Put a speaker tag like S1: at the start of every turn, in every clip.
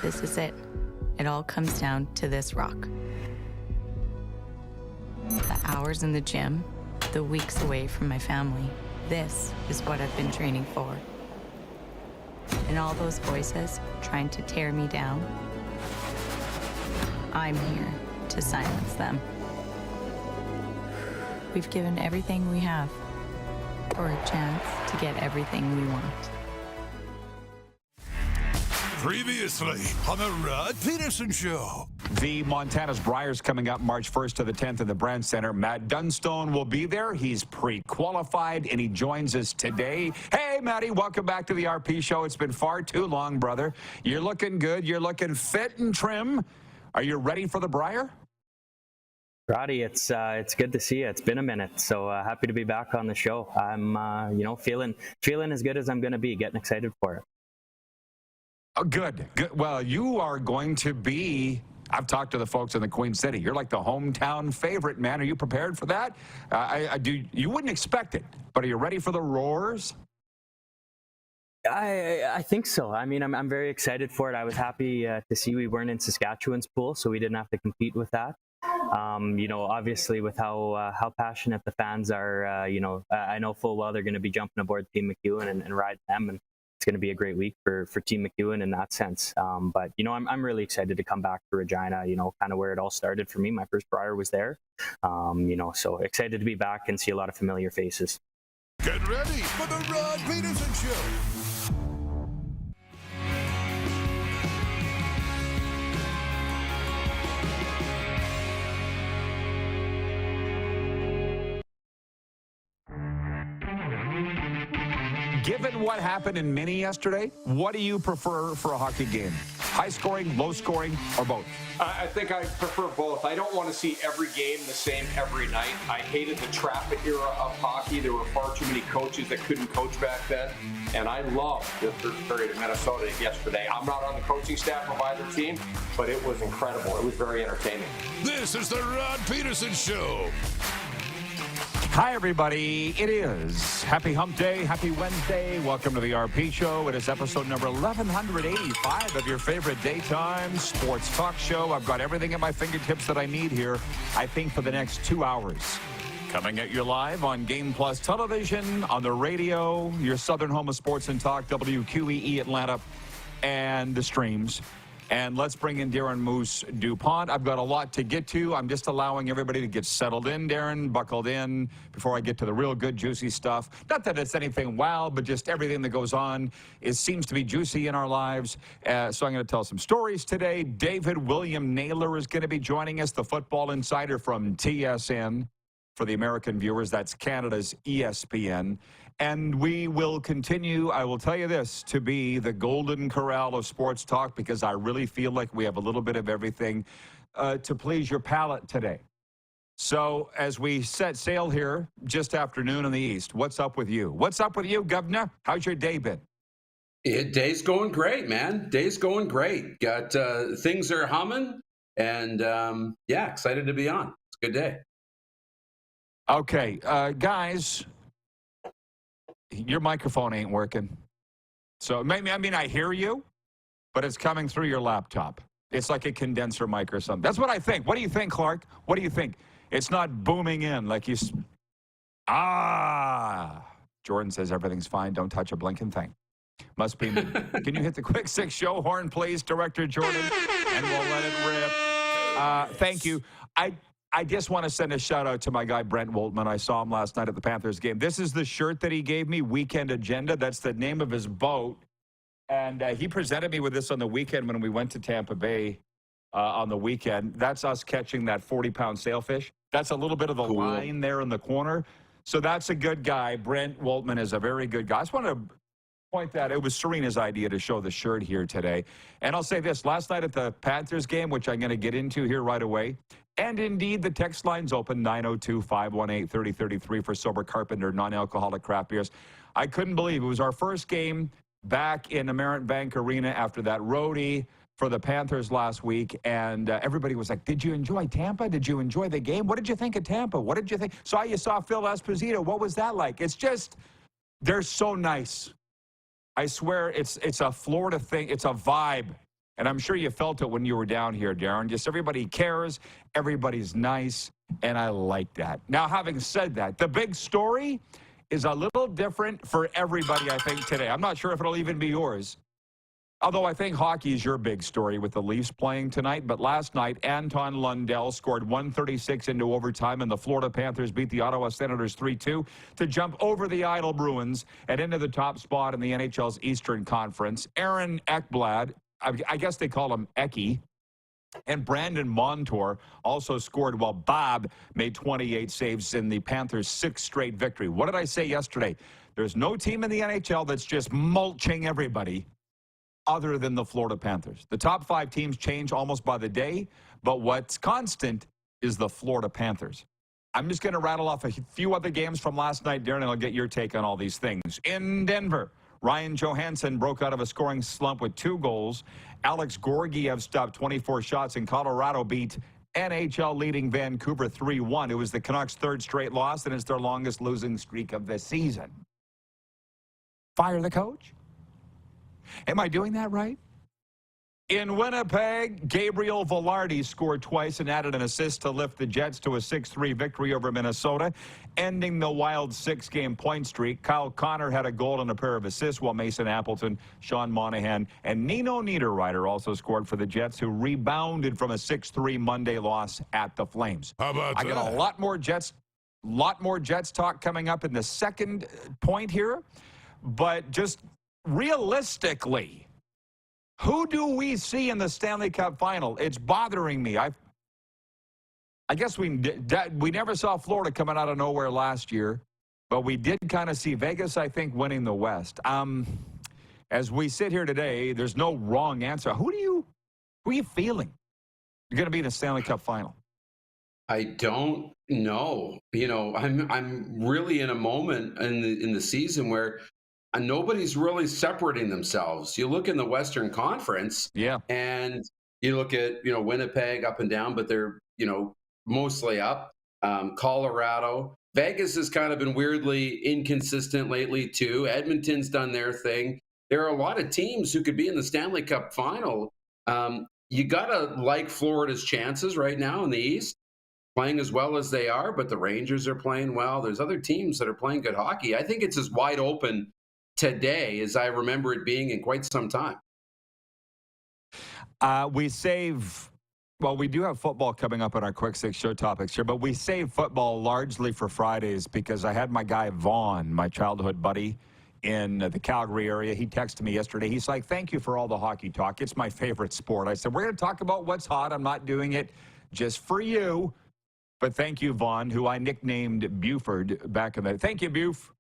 S1: This is it. It all comes down to this rock. The hours in the gym, the weeks away from my family. This is what I've been training for. And all those voices trying to tear me down, I'm here to silence them. We've given everything we have for a chance to get everything we want.
S2: Previously on the Rod Pedersen Show.
S3: The Montana's Briars coming up March 1st to the 10th in the Brand Center. Matt Dunstone will be there. He's pre-qualified, and he joins us today. Hey, Matty, welcome back to the RP Show. It's been far too long, brother. You're looking good. You're looking fit and trim. Are you ready for the Briar?
S4: Roddy, it's good to see you. It's been a minute, so happy to be back on the show. I'm feeling as good as I'm going to be. Getting excited for it.
S3: Oh, good. Well, you are going to be, I've talked to the folks in the Queen City. You're like the hometown favorite, man. Are you prepared for that? You wouldn't expect it, but are you ready for the roars?
S4: I think so. I mean, I'm very excited for it. I was happy to see we weren't in Saskatchewan's pool, so we didn't have to compete with that. Obviously with how passionate the fans are, I know full well they're going to be jumping aboard Team McEwen and riding them, and it's going to be a great week for Team McEwen in that sense. But I'm really excited to come back to Regina, kind of where it all started for me. My first Briar was there, so excited to be back and see a lot of familiar faces.
S2: Get ready for the Rod Pedersen Show.
S3: Given what happened in Mini yesterday, what do you prefer for a hockey game? High scoring, low scoring, or both?
S5: I think I prefer both. I don't want to see every game the same every night. I hated the traffic era of hockey. There were far too many coaches that couldn't coach back then. And I loved the first period of Minnesota yesterday. I'm not on the coaching staff of either team, but it was incredible. It was very entertaining.
S2: This is the Rod Pedersen Show.
S3: Hi, everybody. It is Happy Hump Day. Happy Wednesday. Welcome to the RP Show. It is episode number 1185 of your favorite daytime sports talk show. I've got everything at my fingertips that I need here, I think, for the next 2 hours. Coming at you live on Game Plus Television, on the radio, your southern home of sports and talk, WQEE Atlanta, and the streams. And let's bring in Darren Moose DuPont. I've got a lot to get to. I'm just allowing everybody to get settled in, Darren, buckled in, before I get to the real good, juicy stuff. Not that it's anything wow, but just everything that goes on seems to be juicy in our lives. So I'm going to tell some stories today. David William Naylor is going to be joining us, the football insider from TSN. For the American viewers, that's Canada's ESPN. And we will continue, I will tell you this, to be the golden corral of sports talk, because I really feel like we have a little bit of everything to please your palate today. So as we set sail here, just after noon in the east, what's up with you? What's up with you, Governor? How's your day been?
S6: Day's going great, man. Day's going great. Got things are humming, and excited to be on. It's a good day.
S3: Okay, guys, your microphone ain't working. So maybe, I hear you, but it's coming through your laptop. It's like a condenser mic or something. That's what I think. What do you think, Clark? What do you think? It's not booming in like you... Jordan says everything's fine. Don't touch a blinking thing. Must be me. Can you hit the quick six show horn, please, Director Jordan? And we'll let it rip. Thank you. I just want to send a shout out to my guy, Brent Woltman. I saw him last night at the Panthers game. This is the shirt that he gave me, Weekend Agenda. That's the name of his boat. And he presented me with this on the weekend when we went to Tampa Bay on the weekend. That's us catching that 40-pound sailfish. That's a little bit of the line there in the corner. So that's a good guy. Brent Woltman is a very good guy. I just want to point that it was Serena's idea to show the shirt here today. And I'll say this, last night at the Panthers game, which I'm going to get into here right away, and indeed the text line's open, 902-518-3033 for Sober Carpenter, non-alcoholic craft beers. I couldn't believe it was our first game back in the Merritt Bank Arena after that roadie for the Panthers last week, and everybody was like, did you enjoy Tampa? Did you enjoy the game? What did you think of Tampa? What did you think? You saw Phil Esposito. What was that like? It's just, they're so nice. I swear it's a Florida thing. It's a vibe. And I'm sure you felt it when you were down here, Darren. Just everybody cares, everybody's nice, and I like that. Now, having said that, the big story is a little different for everybody, I think, today. I'm not sure if it'll even be yours. Although I think hockey is your big story with the Leafs playing tonight. But last night, Anton Lundell scored 136 into overtime, and the Florida Panthers beat the Ottawa Senators 3-2 to jump over the Idle Bruins and into the top spot in the NHL's Eastern Conference. Aaron Ekblad, I guess they call him Eki, and Brandon Montour also scored while Bob made 28 saves in the Panthers' sixth straight victory. What did I say yesterday? There's no team in the NHL that's just mulching everybody other than the Florida Panthers. The top 5 teams change almost by the day, but what's constant is the Florida Panthers. I'm just going to rattle off a few other games from last night, Darren, and I'll get your take on all these things. In Denver, Ryan Johansson broke out of a scoring slump with 2 goals. Alex Georgiev stopped 24 shots, and Colorado beat NHL leading Vancouver 3-1. It was the Canucks' 3rd straight loss, and it's their longest losing streak of the season. Fire the coach? Am I doing that right? In Winnipeg, Gabriel Velarde scored twice and added an assist to lift the Jets to a 6-3 victory over Minnesota, ending the Wild's 6-game point streak. Kyle Connor had a goal and a pair of assists, while Mason Appleton, Sean Monahan, and Nino Niederreiter also scored for the Jets, who rebounded from a 6-3 Monday loss at the Flames.
S2: How about
S3: I got a lot more Jets talk coming up in the second point here, but just realistically, who do we see in the Stanley Cup final? It's bothering me. I guess we never saw Florida coming out of nowhere last year, but we did kind of see Vegas, I think, winning the West. As we sit here today, there's no wrong answer. Who are you feeling? You're going to be in the Stanley Cup final.
S6: I don't know. I'm really in a moment in the season where nobody's really separating themselves. You look in the Western Conference, and you look at Winnipeg up and down, but they're mostly up. Colorado, Vegas has kind of been weirdly inconsistent lately too. Edmonton's done their thing. There are a lot of teams who could be in the Stanley Cup final. You gotta like Florida's chances right now in the East, playing as well as they are. But the Rangers are playing well. There's other teams that are playing good hockey. I think it's as wide open today as I remember it being in quite some time.
S3: We do have football coming up on our Quick Six show topics here, but we save football largely for Fridays because I had my guy Vaughn, my childhood buddy in the Calgary area. He texted me yesterday. He's like, thank you for all the hockey talk. It's my favorite sport. I said, we're going to talk about what's hot. I'm not doing it just for you, but thank you, Vaughn, who I nicknamed Buford back in the... Thank you, Buf.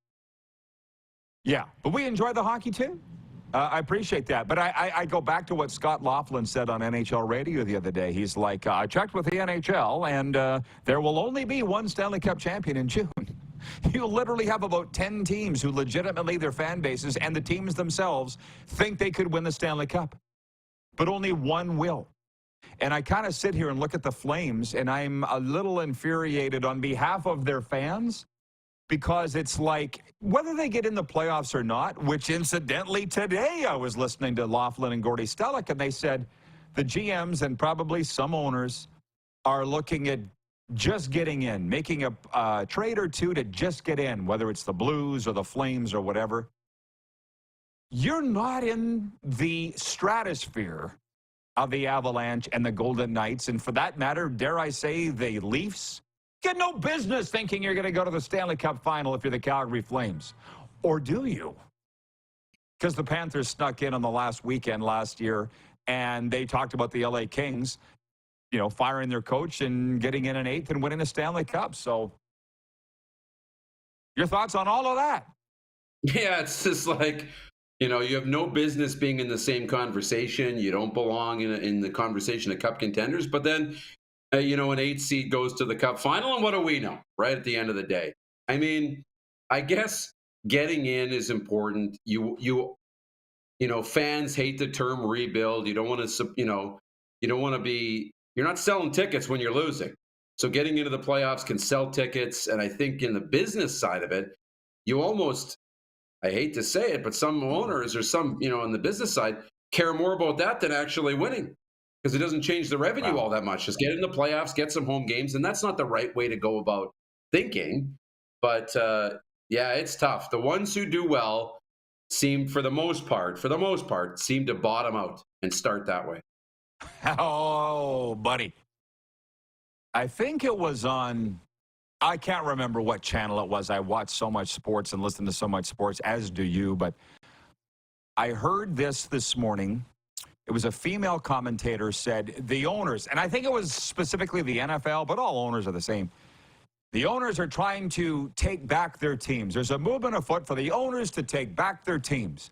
S3: Yeah, but we enjoy the hockey too. I appreciate that. But I go back to what Scott Laughlin said on NHL radio the other day. He's like, I checked with the NHL, and there will only be one Stanley Cup champion in June. You literally have about 10 teams who legitimately, their fan bases and the teams themselves think they could win the Stanley Cup. But only one will. And I kind of sit here and look at the Flames, and I'm a little infuriated on behalf of their fans, because it's like, whether they get in the playoffs or not, which incidentally today I was listening to Laughlin and Gordy Stellick, and they said the GMs and probably some owners are looking at just getting in, making a trade or two to just get in, whether it's the Blues or the Flames or whatever. You're not in the stratosphere of the Avalanche and the Golden Knights, and for that matter, dare I say, the Leafs. You got no business thinking you're going to go to the Stanley Cup final if you're the Calgary Flames. Or do you? Because the Panthers snuck in on the last weekend last year, and they talked about the LA Kings, firing their coach and getting in an 8th and winning the Stanley Cup. So your thoughts on all of that?
S6: Yeah, it's just like, you have no business being in the same conversation. You don't belong in the conversation of cup contenders. But then, an 8th seed goes to the Cup final, and what do we know, right at the end of the day? I mean, I guess getting in is important. Fans hate the term rebuild. You don't want to, you're not selling tickets when you're losing. So getting into the playoffs can sell tickets. And I think in the business side of it, you almost, I hate to say it, but some owners or some, on the business side, care more about that than actually winning because it doesn't change the revenue all that much. Just get in the playoffs, get some home games, and that's not the right way to go about thinking. But yeah, it's tough. The ones who do well seem, for the most part, seem to bottom out and start that way.
S3: Oh, buddy. I think it was on, I can't remember what channel it was. I watch so much sports and listen to so much sports, as do you. But I heard this morning. It was a female commentator said the owners, and I think it was specifically the NFL, but all owners are the same. The owners are trying to take back their teams. There's a movement afoot for the owners to take back their teams.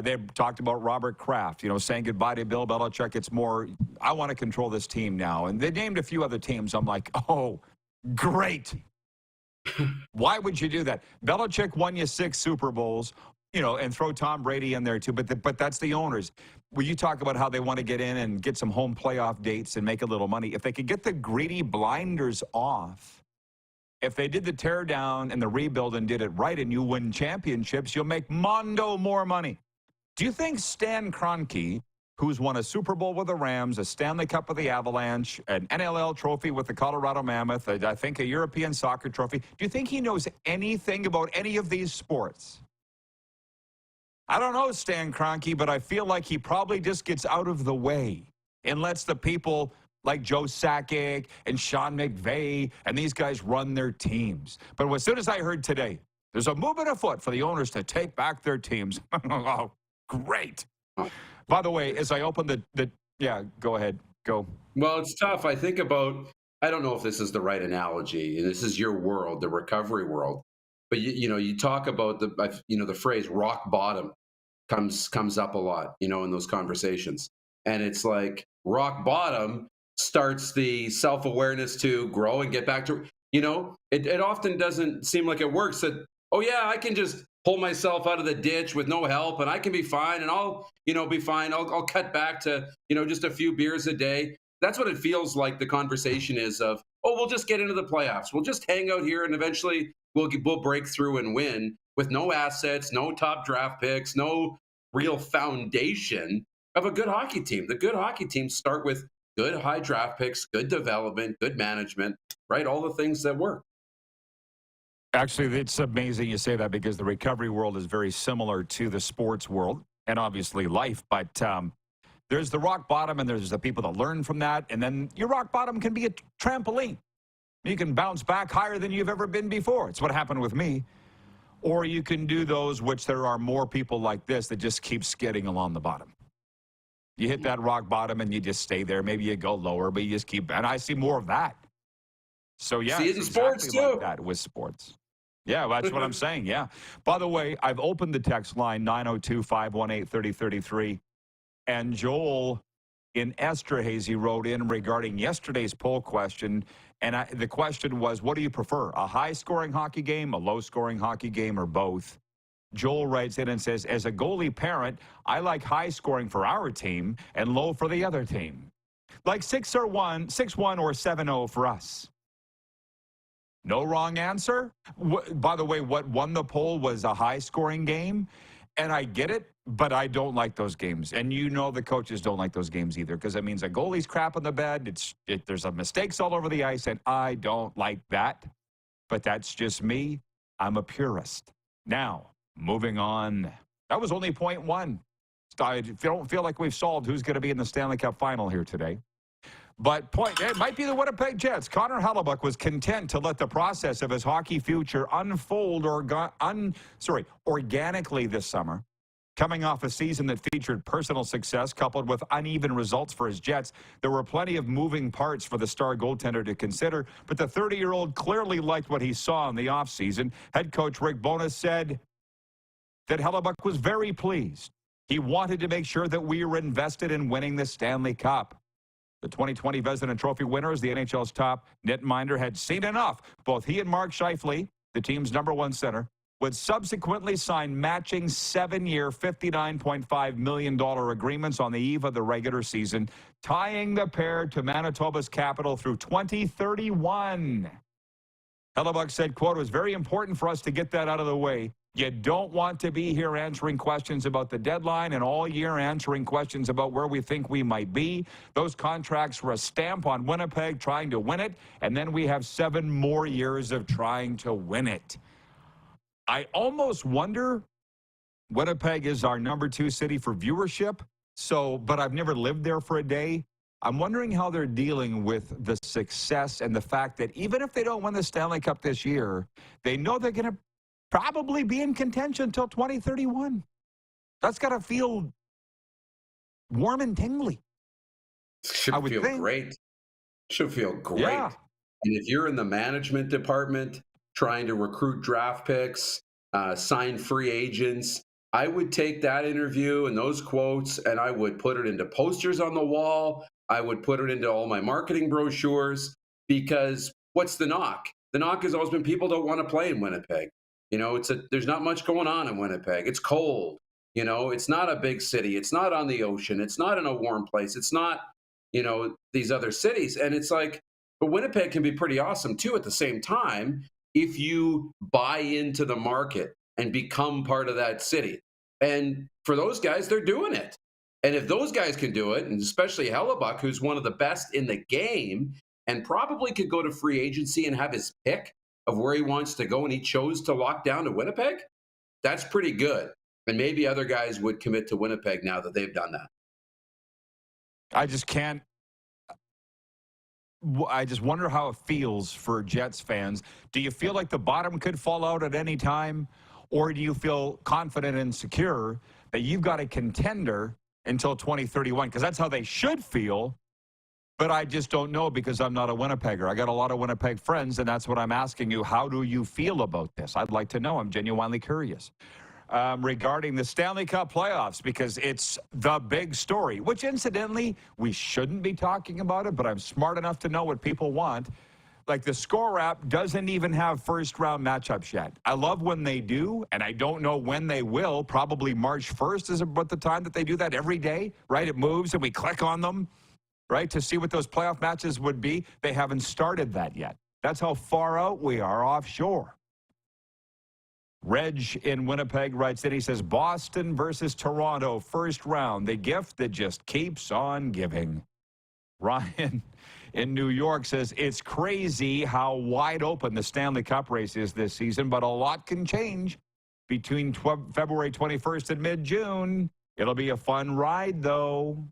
S3: They talked about Robert Kraft, saying goodbye to Bill Belichick. It's more, I want to control this team now. And they named a few other teams. I'm like, oh, great. Why would you do that? Belichick won you 6 Super Bowls, and throw Tom Brady in there too. But that's the owners. When you talk about how they want to get in and get some home playoff dates and make a little money, if they could get the greedy blinders off, if they did the tear down and the rebuild and did it right and you win championships, you'll make mondo more money. Do you think Stan Kroenke, who's won a Super Bowl with the Rams, a Stanley Cup with the Avalanche, an NLL trophy with the Colorado Mammoth, I think a European soccer trophy, do you think he knows anything about any of these sports? I don't know Stan Kroenke, but I feel like he probably just gets out of the way and lets the people like Joe Sakic and Sean McVay and these guys run their teams. But as soon as I heard today, there's a movement afoot for the owners to take back their teams. Oh, great. By the way, as I open yeah, go ahead. Go.
S6: Well, it's tough. I think about, I don't know if this is the right analogy, and this is your world, the recovery world. But you talk about the phrase rock bottom comes up a lot, in those conversations. And it's like rock bottom starts the self-awareness to grow and get back to, it often doesn't seem like it works that, oh yeah, I can just pull myself out of the ditch with no help and I can be fine and I'll, be fine. I'll cut back to, just a few beers a day. That's what it feels like the conversation is of, oh, we'll just get into the playoffs. We'll just hang out here and eventually we'll break through and win with no assets, no top draft picks, no real foundation of a good hockey team. The good hockey teams start with good high draft picks, good development, good management, right? All the things that work.
S3: Actually, it's amazing you say that because the recovery world is very similar to the sports world and obviously life. But there's the rock bottom and there's the people that learn from that. And then your rock bottom can be a trampoline. You can bounce back higher than you've ever been before. It's what happened with me. Or you can do those, which there are more people like this that just keep skidding along the bottom. You hit that rock bottom and you just stay there. Maybe you go lower, but you just keep. And I see more of that. So, yeah.
S6: See it in sports, too.
S3: Like that with sports. Yeah, that's what I'm saying, yeah. By the way, I've opened the text line, 902-518-3033. And Joel in Esterhazy wrote in regarding yesterday's poll question. And the question was, what do you prefer, a high-scoring hockey game, a low-scoring hockey game, or both? Joel writes in and says, as a goalie parent, I like high-scoring for our team and low for the other team. Like 6-1 or 7-0 for us. No wrong answer. By the way, what won the poll was a high-scoring game. And I get it, but I don't like those games. And the coaches don't like those games either because it means a goalie's crap on the bed. There's mistakes all over the ice, and I don't like that. But that's just me. I'm a purist. Now, moving on. That was only point 1. I don't feel like we've solved who's going to be in the Stanley Cup final here today. But it might be the Winnipeg Jets. Connor Hellebuyck was content to let the process of his hockey future unfold organically this summer. Coming off a season that featured personal success coupled with uneven results for his Jets, there were plenty of moving parts for the star goaltender to consider, but the 30-year-old clearly liked what he saw in the offseason. Head coach Rick Bowness said that Hellebuyck was very pleased. He wanted to make sure that we were invested in winning the Stanley Cup. The 2020 Vezina Trophy winners, the NHL's top netminder, had seen enough. Both he and Mark Scheifele, the team's #1 center, would subsequently sign matching 7-year, $59.5 million agreements on the eve of the regular season, tying the pair to Manitoba's capital through 2031. Hellebuyck said, quote, it was very important for us to get that out of the way. You don't want to be here answering questions about the deadline and all year answering questions about where we think we might be. Those contracts were a stamp on Winnipeg trying to win it, and then we have 7 more years of trying to win it. I almost wonder, Winnipeg is our number 2 city for viewership, but I've never lived there for a day. I'm wondering how they're dealing with the success and the fact that even if they don't win the Stanley Cup this year, they know they're going to probably be in contention until 2031. That's got to feel warm and tingly.
S6: Should feel great. Should feel great.
S3: Yeah.
S6: And if you're in the management department trying to recruit draft picks, sign free agents, I would take that interview and those quotes and I would put it into posters on the wall. I would put it into all my marketing brochures, because what's the knock? The knock has always been people don't want to play in Winnipeg. You know, there's not much going on in Winnipeg. It's cold. You know, it's not a big city. It's not on the ocean. It's not in a warm place. It's not, you know, these other cities. And it's like, but Winnipeg can be pretty awesome too at the same time if you buy into the market and become part of that city. And for those guys, they're doing it. And if those guys can do it, and especially Hellebuck, who's one of the best in the game and probably could go to free agency and have his pick of where he wants to go, and he chose to lock down to Winnipeg, that's pretty good. And maybe other guys would commit to Winnipeg now that they've done that.
S3: I just can't. I just wonder how it feels for Jets fans. Do you feel like the bottom could fall out at any time? Or do you feel confident and secure that you've got a contender until 2031? Because that's how they should feel. But I just don't know, because I'm not a Winnipegger. I got a lot of Winnipeg friends, and that's what I'm asking you. How do you feel about this? I'd like to know. I'm genuinely curious. Regarding the Stanley Cup playoffs, because it's the big story, which incidentally, we shouldn't be talking about it, but I'm smart enough to know what people want. Like, the Score app doesn't even have first-round matchups yet. I love when they do, and I don't know when they will. Probably March 1st is about the time that they do that every day, right? It moves, and we click on them, right, to see what those playoff matches would be. They haven't started that yet. That's how far out we are offshore. Reg in Winnipeg writes that he says, Boston versus Toronto, first round, the gift that just keeps on giving. Ryan in New York says, it's crazy how wide open the Stanley Cup race is this season, but a lot can change between February 21st and mid-June. It'll be a fun ride, though.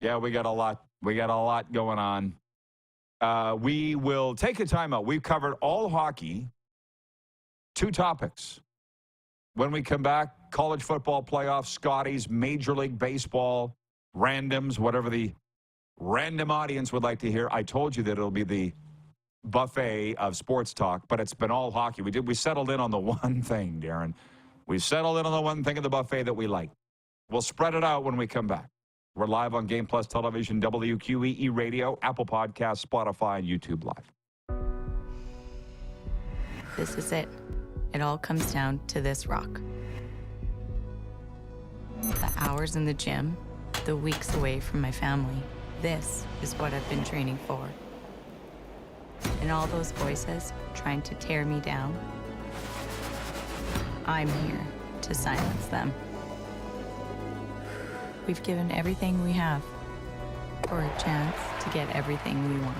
S3: Yeah, we got a lot. We got a lot going on. We will take a timeout. We've covered all hockey. 2 topics. When we come back, college football playoffs, Scotties, Major League Baseball, randoms, whatever the random audience would like to hear. I told you that it'll be the buffet of sports talk, but it's been all hockey. We settled in on the one thing, Darren. We settled in on the one thing of the buffet that we like. We'll spread it out when we come back. We're live on Game Plus Television, WQEE Radio, Apple Podcasts, Spotify, and YouTube Live.
S1: This is it. It all comes down to this rock. The hours in the gym, the weeks away from my family. This is what I've been training for. And all those voices trying to tear me down, I'm here to silence them. We've given everything we have for a chance to get everything we want.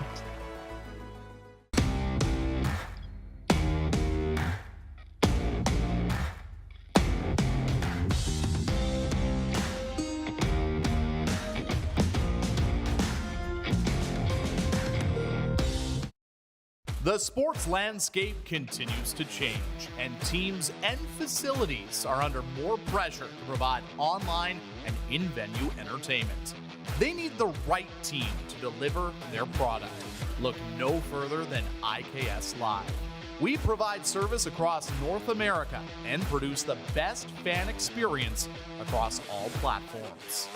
S7: The sports landscape continues to change, and teams and facilities are under more pressure to provide online and in-venue entertainment. They need the right team to deliver their product. Look no further than IKS Live. We provide service across North America and produce the best fan experience across all platforms.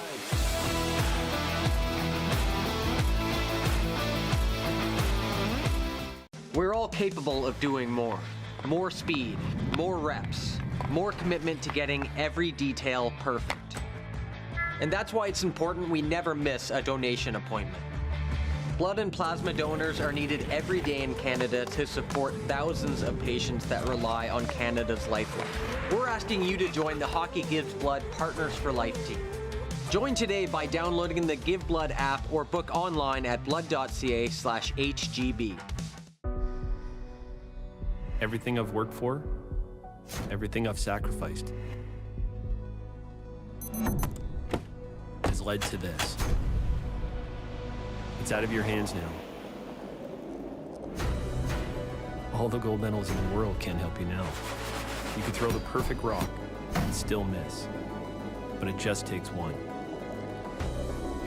S8: We're all capable of doing more. More speed, more reps, more commitment to getting every detail perfect. And that's why it's important we never miss a donation appointment. Blood and plasma donors are needed every day in Canada to support thousands of patients that rely on Canada's lifeline. We're asking you to join the Hockey Gives Blood Partners for Life team. Join today by downloading the Give Blood app or book online at blood.ca/HGB.
S9: Everything I've worked for, everything I've sacrificed, has led to this. It's out of your hands now. All the gold medals in the world can't help you now. You can throw the perfect rock and still miss, but it just takes one.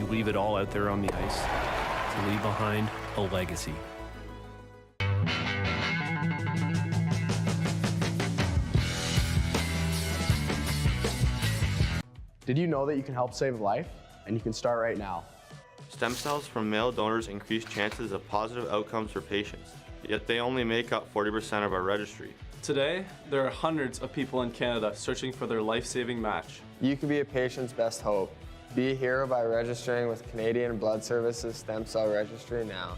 S9: You leave it all out there on the ice to leave behind a legacy.
S10: Did you know that you can help save a life? And you can start right now.
S11: Stem cells from male donors increase chances of positive outcomes for patients, yet they only make up 40% of our registry.
S12: Today, there are hundreds of people in Canada searching for their life-saving match.
S13: You can be a patient's best hope. Be a hero by registering with Canadian Blood Services Stem Cell Registry now.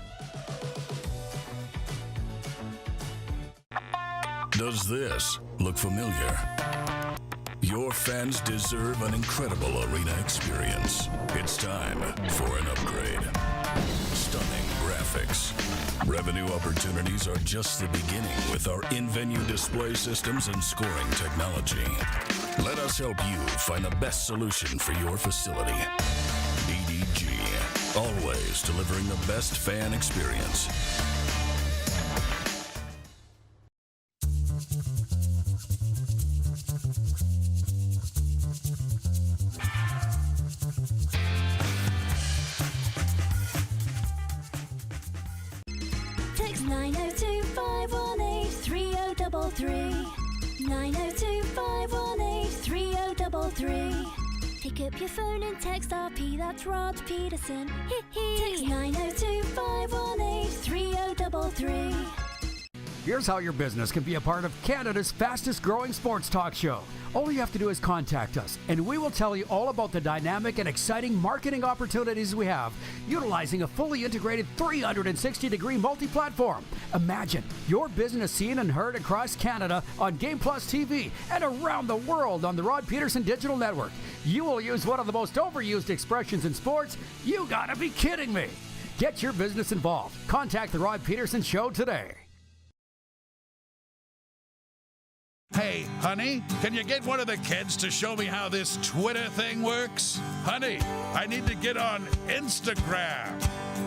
S2: Does this look familiar? Your fans deserve an incredible arena experience. It's time for an upgrade. Stunning graphics. Revenue opportunities are just the beginning with our in-venue display systems and scoring technology. Let us help you find the best solution for your facility. EDG, always delivering the best fan experience.
S14: Text 902-518-3033. 902-518-3033. Pick up your phone and text RP, that's Rod Pedersen. Text 902-518-3033.
S15: Here's how your business can be a part of Canada's fastest growing sports talk show. All you have to do is contact us, and we will tell you all about the dynamic and exciting marketing opportunities we have, utilizing a fully integrated 360-degree multi-platform. Imagine your business seen and heard across Canada on Game Plus TV and around the world on the Rod Pedersen Digital Network. You will use one of the most overused expressions in sports. You gotta be kidding me. Get your business involved. Contact the Rod Pedersen Show today.
S2: Hey, honey, can you get one of the kids to show me how this Twitter thing works? Honey, I need to get on Instagram.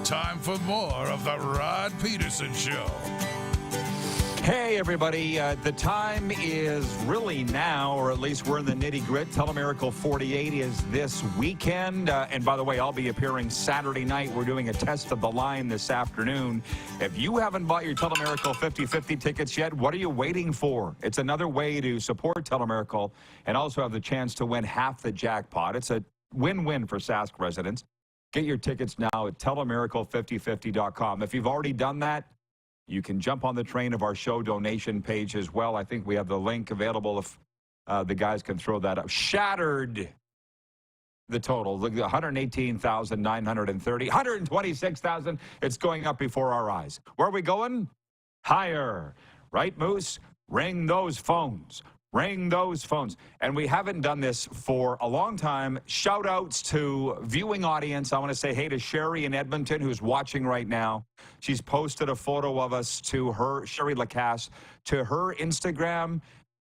S2: Time for more of the Rod Pedersen Show.
S3: Hey, everybody. The time is really now, or at least we're in the nitty-grit. Telemiracle 48 is this weekend. And by the way, I'll be appearing Saturday night. We're doing a test of the line this afternoon. If you haven't bought your Telemiracle 50/50 tickets yet, what are you waiting for? It's another way to support Telemiracle and also have the chance to win half the jackpot. It's a win-win for Sask residents. Get your tickets now at telemiracle5050.com. If you've already done that, you can jump on the train of our show donation page as well. I think we have the link available if the guys can throw that up. Shattered the total. Look, 118,930, 126,000. It's going up before our eyes. Where are we going? Higher. Right, Moose? Ring those phones. Ring those phones. And we haven't done this for a long time. Shout outs to viewing audience. I want to say hey to Sherry in Edmonton, who's watching right now. She's posted a photo of us to her, Sherry Lacasse, to her Instagram.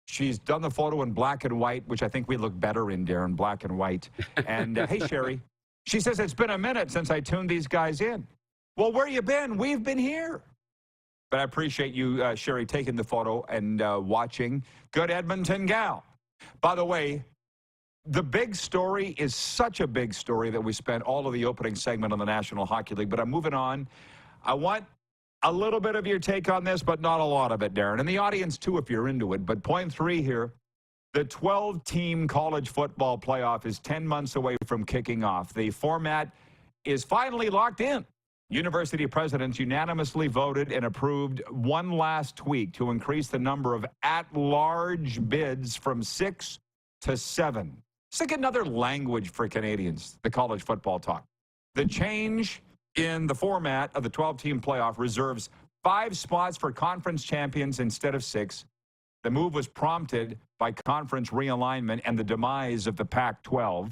S3: She's done the photo in black and white, which I think we look better in, Darren, black and white. And hey, Sherry. She says, it's been a minute since I tuned these guys in. Well, where you been? We've been here. But I appreciate you, Sherry, taking the photo and watching. Good Edmonton gal. By the way, the big story is such a big story that we spent all of the opening segment on the National Hockey League. But I'm moving on. I want a little bit of your take on this, but not a lot of it, Darren. And the audience, too, if you're into it. But point 3 here, the 12-team college football playoff is 10 months away from kicking off. The format is finally locked in. University presidents unanimously voted and approved one last tweak to increase the number of at-large bids from 6 to 7. It's like another language for Canadians, the college football talk. The change in the format of the 12-team playoff reserves 5 spots for conference champions instead of 6. The move was prompted by conference realignment and the demise of the Pac-12.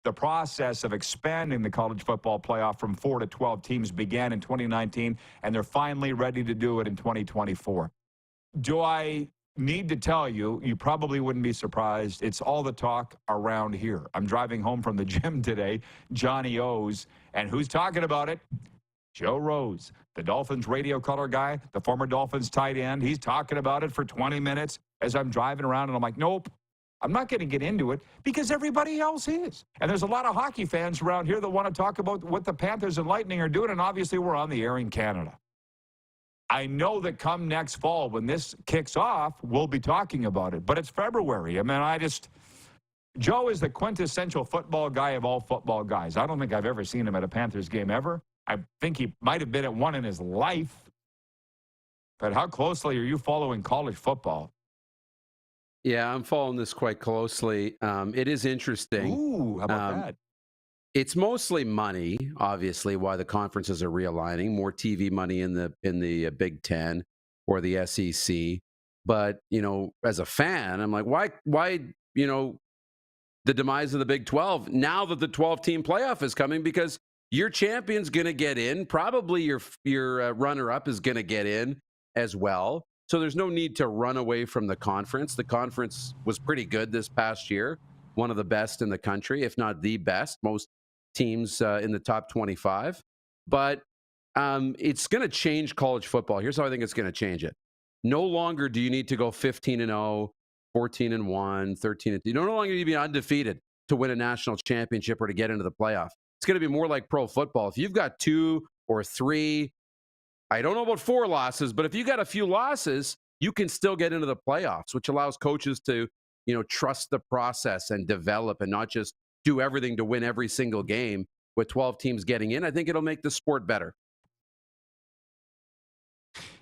S3: The process of expanding the college football playoff from 4 to 12 teams began in 2019, and they're finally ready to do it in 2024. Do I need to tell you, you probably wouldn't be surprised, it's all the talk around here. I'm driving home from the gym today, Johnny O's, and who's talking about it? Joe Rose, the Dolphins radio color guy, the former Dolphins tight end. He's talking about it for 20 minutes as I'm driving around, and I'm like, nope, I'm not going to get into it because everybody else is. And there's a lot of hockey fans around here that want to talk about what the Panthers and Lightning are doing, and obviously we're on the air in Canada. I know that come next fall, when this kicks off, we'll be talking about it. But it's February. I mean, Joe is the quintessential football guy of all football guys. I don't think I've ever seen him at a Panthers game ever. I think he might have been at one in his life. But how closely are you following college football?
S16: Yeah, I'm following this quite closely. It is interesting.
S3: Ooh, how about that?
S16: It's mostly money, obviously, why the conferences are realigning, more TV money in the Big Ten or the SEC. But, as a fan, I'm like, why, the demise of the Big 12 now that the 12-team playoff is coming? Because your champion's going to get in. Probably your runner-up is going to get in as well. So there's no need to run away from the conference. The conference was pretty good this past year, one of the best in the country, if not the best. Most teams in the top 25. But it's going to change college football. Here's how I think it's going to change it. No longer do you need to go 15-0, 14-1, 13-2. You no longer need to be undefeated to win a national championship or to get into the playoff. It's going to be more like pro football. If you've got 2 or 3, I don't know about 4 losses, but if you got a few losses, you can still get into the playoffs, which allows coaches to, trust the process and develop and not just do everything to win every single game. With 12 teams getting in, I think it'll make the sport better.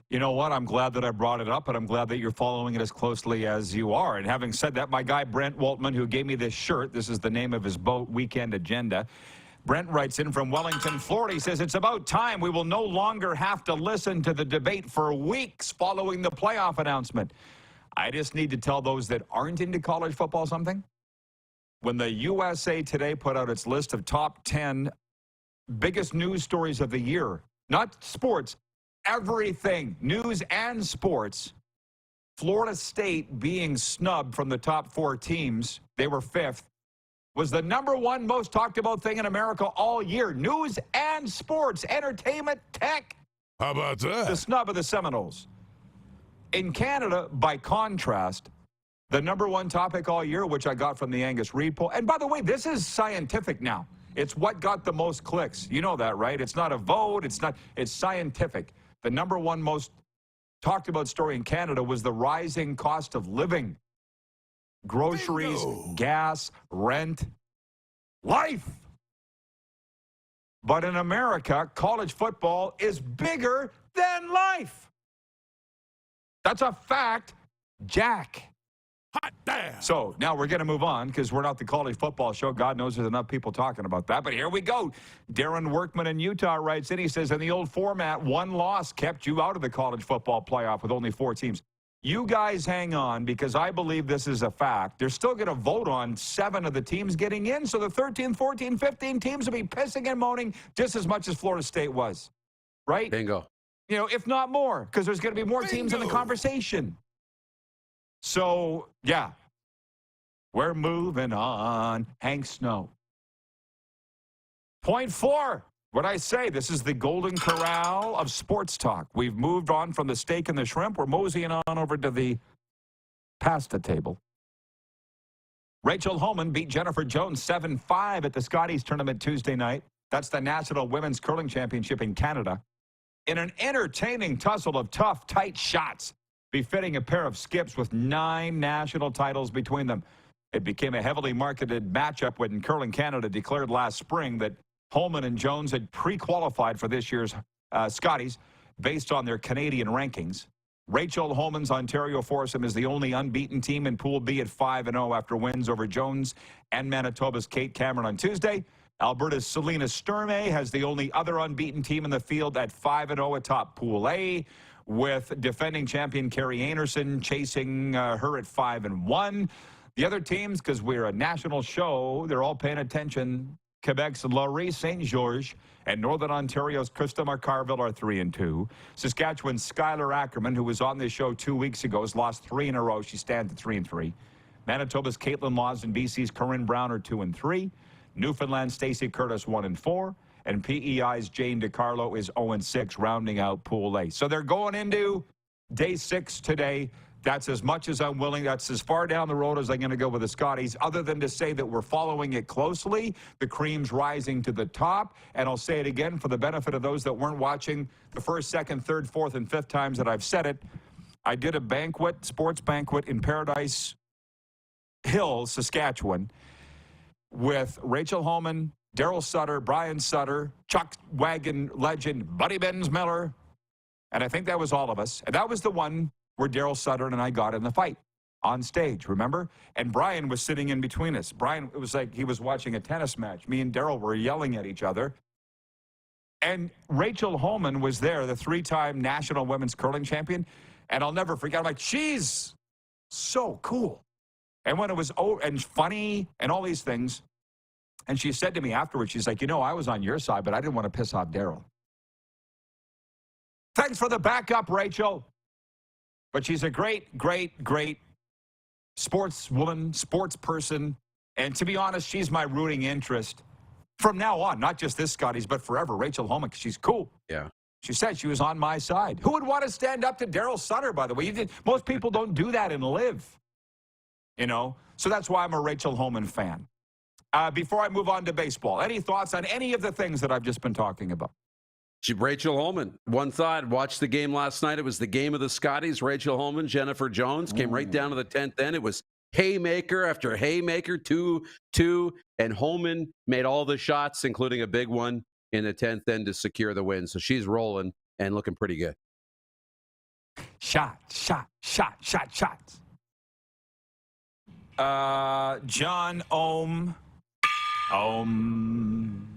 S3: You know what? I'm glad that I brought it up, and I'm glad that you're following it as closely as you are. And having said that, my guy Brent Waltman, who gave me this shirt, this is the name of his boat, Weekend Agenda. Brent writes in from Wellington, Florida. He says, it's about time. We will no longer have to listen to the debate for weeks following the playoff announcement. I just need to tell those that aren't into college football something. When the USA Today put out its list of top 10 biggest news stories of the year, not sports, everything, news and sports, Florida State being snubbed from the top 4 teams, they were 5th, was the #1 most talked about thing in America all year. News and sports, entertainment, tech.
S2: How about that?
S3: The snub of the Seminoles. In Canada, by contrast, the #1 topic all year, which I got from the Angus Reid poll. And by the way, this is scientific now. It's what got the most clicks. You know that, right? It's not a vote. It's scientific. The #1 most talked about story in Canada was the rising cost of living. Groceries, gas, rent, life. But in America, college football is bigger than life. That's a fact, Jack.
S2: Hot damn.
S3: So now we're going to move on because we're not the college football show. God knows there's enough people talking about that. But here we go. Darren Workman in Utah writes in. He says, in the old format, 1 loss kept you out of the college football playoff with only 4 teams. You guys hang on because I believe this is a fact. They're still going to vote on 7 of the teams getting in. So the 13, 14, 15 teams will be pissing and moaning just as much as Florida State was. Right?
S16: Bingo.
S3: If not more, because there's going to be more teams in the conversation. So, yeah, we're moving on. Hank Snow. Point 4. What I say, this is the golden corral of sports talk. We've moved on from the steak and the shrimp. We're moseying on over to the pasta table. Rachel Homan beat Jennifer Jones 7-5 at the Scotties tournament Tuesday night. That's the National Women's Curling Championship in Canada. In an entertaining tussle of tough, tight shots, befitting a pair of skips with 9 national titles between them. It became a heavily marketed matchup when Curling Canada declared last spring that Holman and Jones had pre-qualified for this year's Scotties based on their Canadian rankings. Rachel Holman's Ontario foursome is the only unbeaten team in Pool B at 5-0 after wins over Jones and Manitoba's Kate Cameron on Tuesday. Alberta's Selena Sturmey has the only other unbeaten team in the field at 5-0 atop Pool A, with defending champion Carrie Anderson chasing her at 5-1. The other teams, because we're a national show, they're all paying attention. Quebec's Laurie St. George and Northern Ontario's Krista McCarville are 3-2. Saskatchewan's Skylar Ackerman, who was on this show 2 weeks ago, has lost 3 in a row. She stands at 3-3. Manitoba's Caitlin Laws and BC's Corinne Brown are 2-3. Newfoundland's Stacey Curtis 1-4. And PEI's Jane DiCarlo is 0-6, rounding out Pool A. So they're going into day 6 today. That's as much as I'm willing. That's as far down the road as I'm going to go with the Scotties, other than to say that we're following it closely. The cream's rising to the top. And I'll say it again for the benefit of those that weren't watching the first, second, third, fourth, and fifth times that I've said it. I did a banquet, sports banquet in Paradise Hills, Saskatchewan, with Rachel Homan, Daryl Sutter, Brian Sutter, Chuck Wagon legend, Buddy Benz Miller. And I think that was all of us. And that was the one where Daryl Sutter and I got in the fight on stage, remember? And Brian was sitting in between us. Brian, it was like he was watching a tennis match. Me and Daryl were yelling at each other. And Rachel Holman was there, the 3-time national women's curling champion. And I'll never forget, I'm like, she's so cool. And when it was and funny and all these things, and she said to me afterwards, she's like, I was on your side, but I didn't want to piss off Daryl. Thanks for the backup, Rachel. But she's a great, great, great sportswoman, sports person. And to be honest, she's my rooting interest from now on, not just this Scotties, but forever. Rachel Holman, because she's cool.
S16: Yeah.
S3: She said she was on my side. Who would want to stand up to Daryl Sutter, by the way? Most people don't do that and live. So that's why I'm a Rachel Holman fan. Before I move on to baseball, any thoughts on any of the things that I've just been talking about?
S16: Rachel Holman. One thought, watched the game last night. It was the game of the Scotties. Rachel Holman, Jennifer Jones came right down to the 10th end. It was haymaker after haymaker, 2-2, and Holman made all the shots, including a big one in the 10th end to secure the win. So she's rolling and looking pretty good.
S3: Shot. John Ohm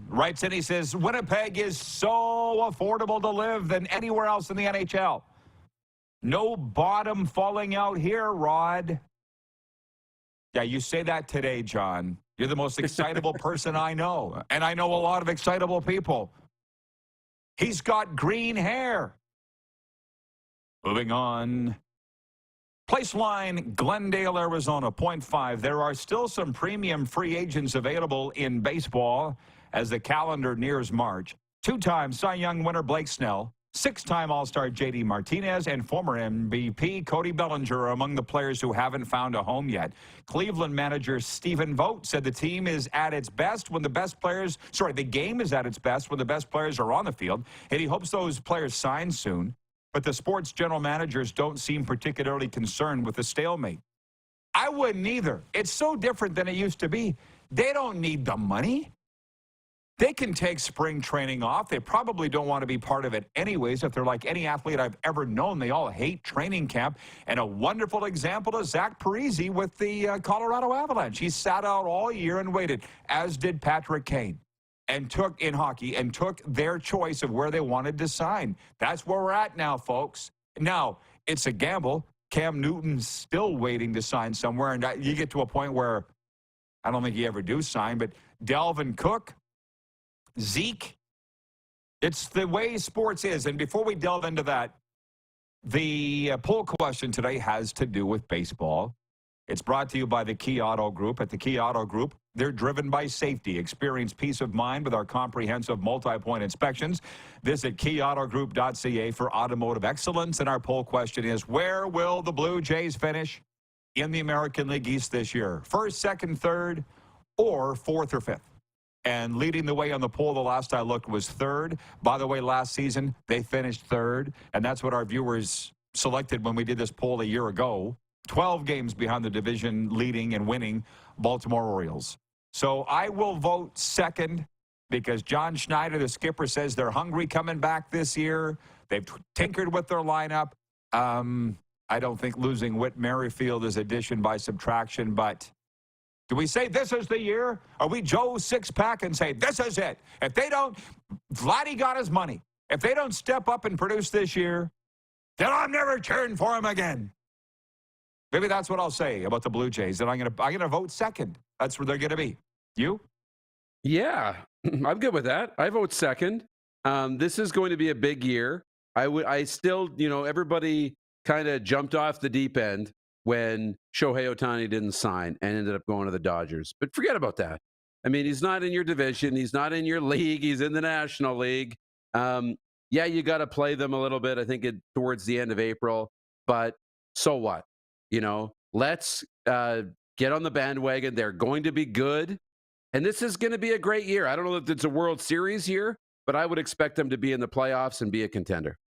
S3: writes in, he says, Winnipeg is so affordable to live than anywhere else in the NHL. No bottom falling out here, Rod. Yeah, you say that today, John. You're the most excitable person I know. And I know a lot of excitable people. He's got green hair. Moving on. Place line, Glendale, Arizona, 0.5. There are still some premium free agents available in baseball as the calendar nears March. 2-time Cy Young winner Blake Snell, 6-time All-Star J.D. Martinez, and former MVP Cody Bellinger are among the players who haven't found a home yet. Cleveland manager Stephen Vogt said the team is at its best when the game is at its best when the best players are on the field, and he hopes those players sign soon. But the sports general managers don't seem particularly concerned with the stalemate. I wouldn't either. It's so different than it used to be. They don't need the money. They can take spring training off. They probably don't want to be part of it anyways. If they're like any athlete I've ever known, they all hate training camp. And a wonderful example is Zach Parise with the Colorado Avalanche. He sat out all year and waited, as did Patrick Kane. And took their choice of where they wanted to sign. That's where we're at now, folks. Now, it's a gamble. Cam Newton's still waiting to sign somewhere, and you get to a point where I don't think he ever do sign, but Dalvin Cook, Zeke, it's the way sports is. And before we delve into that, the poll question today has to do with baseball. It's brought to you by the Key Auto Group. At the Key Auto Group, they're driven by safety. Experience peace of mind with our comprehensive multi-point inspections. Visit keyautogroup.ca for automotive excellence. And our poll question is, where will the Blue Jays finish in the American League East this year? First, second, third, or fourth or fifth? And leading the way on the poll the last I looked was third. By the way, last season, they finished third. And that's what our viewers selected when we did this poll a year ago. 12 games behind the division leading and winning Baltimore Orioles. So I will vote second because John Schneider, the skipper, says they're hungry coming back this year. They've tinkered with their lineup. I don't think losing Whit Merrifield is addition by subtraction, but Do we say this is the year? Or we Joe six-pack and say this is it? If they don't, Vladdy got his money. If they don't step up and produce this year, then I'm never cheering for him again. Maybe that's what I'll say about the Blue Jays. And I'm gonna vote second. That's where they're gonna be. You?
S16: Yeah, I'm good with that. I vote second. This is going to be a big year. I still, everybody kind of jumped off the deep end when Shohei Ohtani didn't sign and ended up going to the Dodgers. But forget about that. I mean, he's not in your division. He's not in your league. He's in the National League. Yeah, you got to play them a little bit, I think, towards the end of April. But so what? Let's get on the bandwagon. They're going to be good. And this is going to be a great year. I don't know if it's a World Series year, but I would expect them to be in the playoffs and be a contender.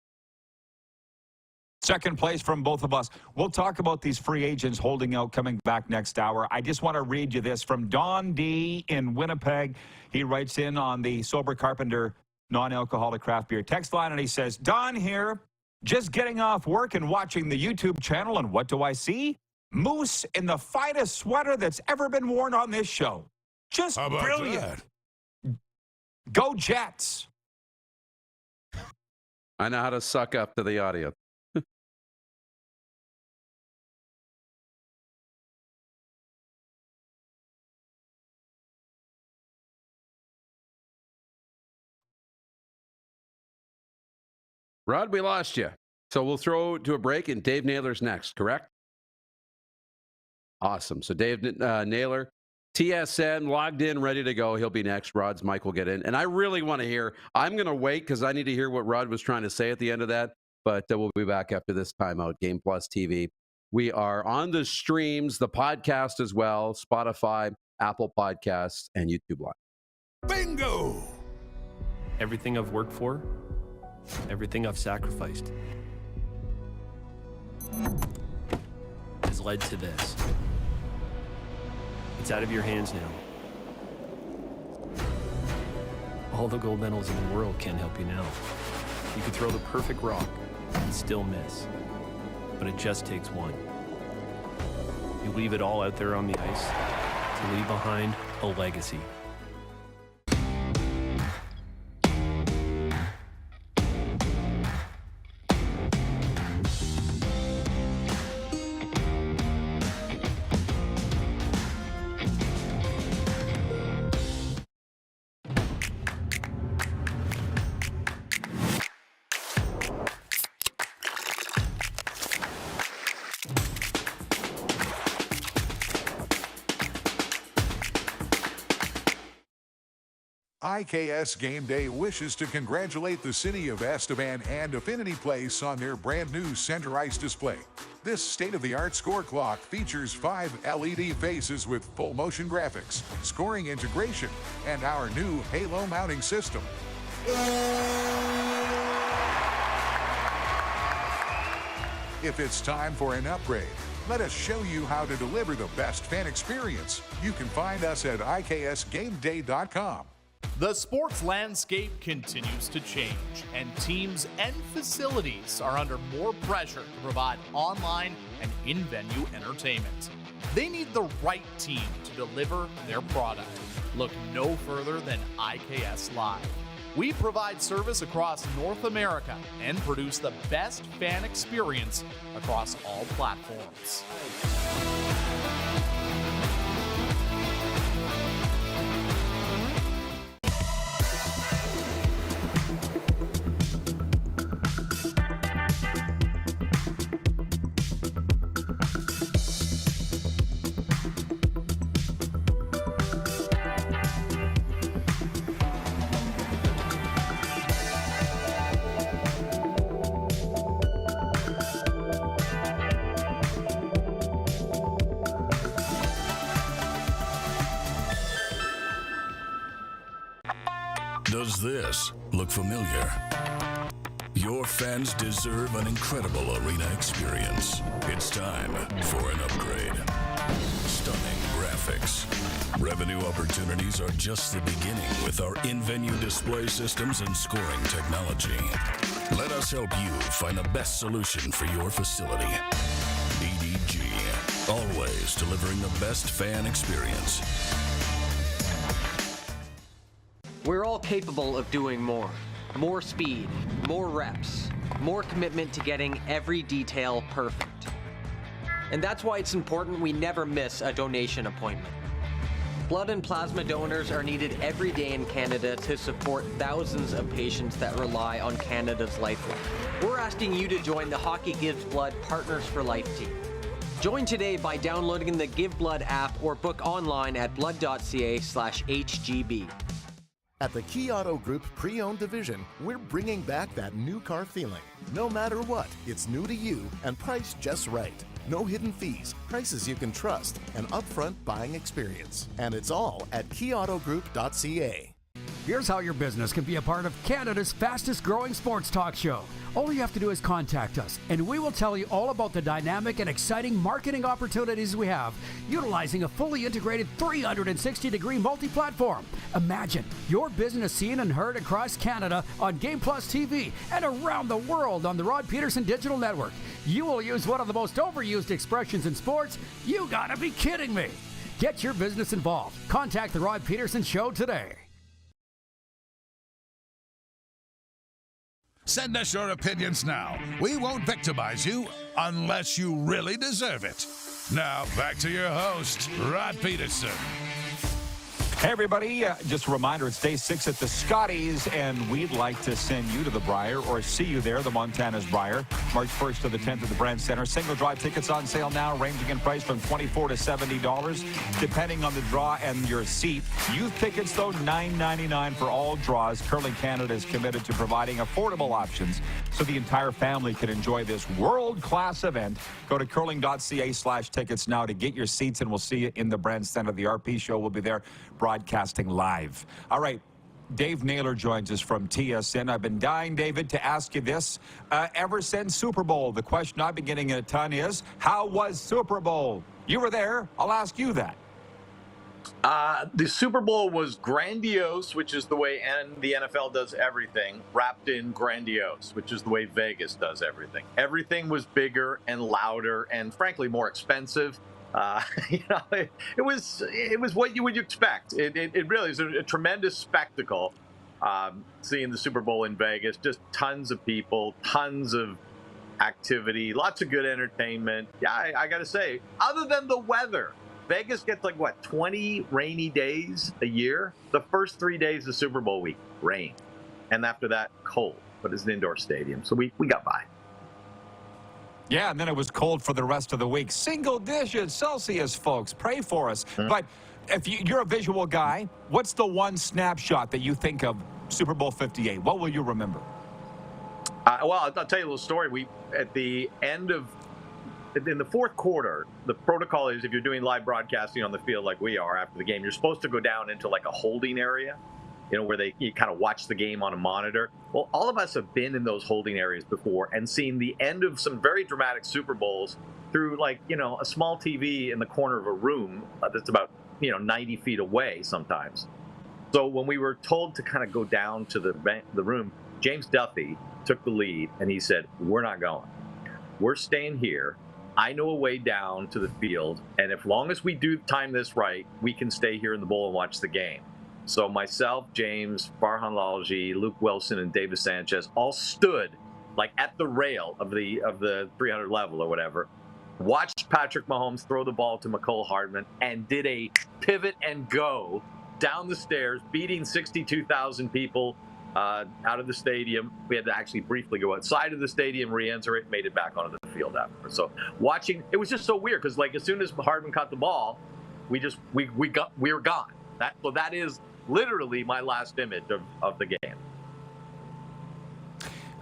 S3: Second place from both of us. We'll talk about these free agents holding out coming back next hour. I just want to read you this from Don D. in Winnipeg. He writes in on the Sober Carpenter non-alcoholic craft beer text line, and he says, Don here, just getting off work and watching the YouTube channel, and what do I see? Moose in the finest sweater that's ever been worn on this show. Just brilliant. That? Go Jets.
S16: I know how to suck up to the audience. Rod, we lost you. So we'll throw to a break, and Dave Naylor's next, correct? Awesome. So Dave Naylor, TSN, logged in, ready to go. He'll be next. Rod's mic will get in. And I really want to hear, I'm going to wait because I need to hear what Rod was trying to say at the end of that. But we'll be back after this timeout. Game Plus TV. We are on the streams, the podcast as well, Spotify, Apple Podcasts, and YouTube Live.
S2: Bingo!
S9: Everything I've worked for, everything I've sacrificed has led to this. It's out of your hands now. All the gold medals in the world can't help you now. You could throw the perfect rock and still miss, but it just takes one. You leave it all out there on the ice to leave behind a legacy.
S17: IKS Game Day wishes to congratulate the city of Estevan and Affinity Place on their brand new center ice display. This state-of-the-art score clock features 5 LED faces with full motion graphics, scoring integration, and our new Halo mounting system. If it's time for an upgrade, let us show you how to deliver the best fan experience. You can find us at IKSGameDay.com.
S7: The sports landscape continues to change, and teams and facilities are under more pressure to provide online and in-venue entertainment. They need the right team to deliver their product. Look no further than IKS Live. We provide service across North America and produce the best fan experience across all platforms.
S2: Does this look familiar? Your fans deserve an incredible arena experience. It's time for an upgrade. Stunning graphics. Revenue opportunities are just the beginning with our in-venue display systems and scoring technology. Let us help you find the best solution for your facility. EDG, always delivering the best fan experience.
S8: We're all capable of doing more. More speed, more reps, more commitment to getting every detail perfect. And that's why it's important we never miss a donation appointment. Blood and plasma donors are needed every day in Canada to support thousands of patients that rely on Canada's lifeline. We're asking you to join the Hockey Gives Blood Partners for Life team. Join today by downloading the Give Blood app or book online at blood.ca/HGB.
S18: At the Key Auto Group Pre-Owned Division, we're bringing back that new car feeling. No matter what, it's new to you and priced just right. No hidden fees, prices you can trust, an upfront buying experience. And it's all at keyautogroup.ca.
S15: Here's how your business can be a part of Canada's fastest growing sports talk show. All you have to do is contact us, and we will tell you all about the dynamic and exciting marketing opportunities we have, utilizing a fully integrated 360-degree multi-platform. Imagine your business seen and heard across Canada on Game Plus TV and around the world on the Rod Pedersen Digital Network. You will use one of the most overused expressions in sports. You gotta be kidding me. Get your business involved. Contact the Rod Pedersen Show today.
S19: Send us your opinions now. We won't victimize you unless you really deserve it. Now, back to your host, Rod Pedersen.
S3: Hey, everybody. Just a reminder, it's day 6 at the Scotties, and we'd like to send you to the Briar or see you there, the Montana's Briar, March 1st to the 10th at the Brand Center. Single drive tickets on sale now, ranging in price from $24 to $70, depending on the draw and your seat. Youth tickets, though, $9.99 for all draws. Curling Canada is committed to providing affordable options so the entire family can enjoy this world-class event. Go to curling.ca/tickets now to get your seats, and we'll see you in the Brand Center. The RP Show will be there, broadcasting live. All right, Dave Naylor joins us from TSN. I've been dying, David, to ask you this. Ever since Super Bowl, the question I've been getting a ton is, how was Super Bowl? You were there. I'll ask you that.
S20: The Super Bowl was grandiose, which is the way the NFL does everything, wrapped in grandiose, which is the way Vegas does everything. Everything was bigger and louder and, frankly, more expensive. It was what you would expect. It really is a tremendous spectacle. Seeing the Super Bowl in Vegas, just tons of people, tons of activity, lots of good entertainment. Yeah, I got to say, other than the weather, Vegas gets 20 rainy days a year. The first 3 days of Super Bowl week, rain, and after that, cold. But it's an indoor stadium, so we got by.
S3: Yeah, and then it was cold for the rest of the week. Single digits Celsius, folks. Pray for us. But if you're a visual guy, what's the one snapshot that you think of Super Bowl 58? What will you remember?
S20: Well, I'll tell you a little story. In the fourth quarter, the protocol is if you're doing live broadcasting on the field like we are after the game, you're supposed to go down into a holding area, where you kind of watch the game on a monitor. Well, all of us have been in those holding areas before and seen the end of some very dramatic Super Bowls through a small TV in the corner of a room that's about 90 feet away sometimes. So when we were told to kind of go down to the room, James Duffy took the lead and he said, "We're not going. We're staying here. I know a way down to the field, and as long as we do time this right, we can stay here in the bowl and watch the game." So myself, James, Farhan Lalji, Luke Wilson, and David Sanchez all stood at the rail of the 300 level or whatever, watched Patrick Mahomes throw the ball to Mecole Hardman, and did a pivot and go down the stairs, beating 62,000 people out of the stadium. We had to actually briefly go outside of the stadium, re-enter it, made it back onto the field after. So watching, it was just so weird because as soon as Hardman caught the ball, we were gone. That is literally my last image of the game.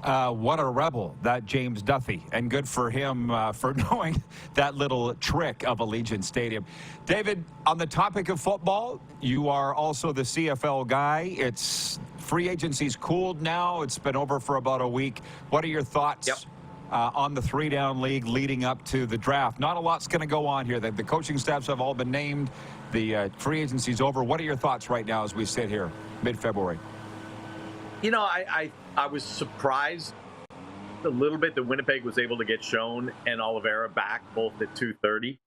S3: What a rebel, that James Duffy, and good for him for knowing that little trick of Allegiant Stadium. David, on the topic of football, you are also the CFL guy. It's free agency's cooled now. It's been over for about a week. What are your thoughts on the 3-down league leading up to the draft? Not a lot's going to go on here. The coaching staffs have all been named. The free agency's over. What are your thoughts right now as we sit here mid-February?
S20: I was surprised a little bit that Winnipeg was able to get Schoen and Oliveira back both at 2:30.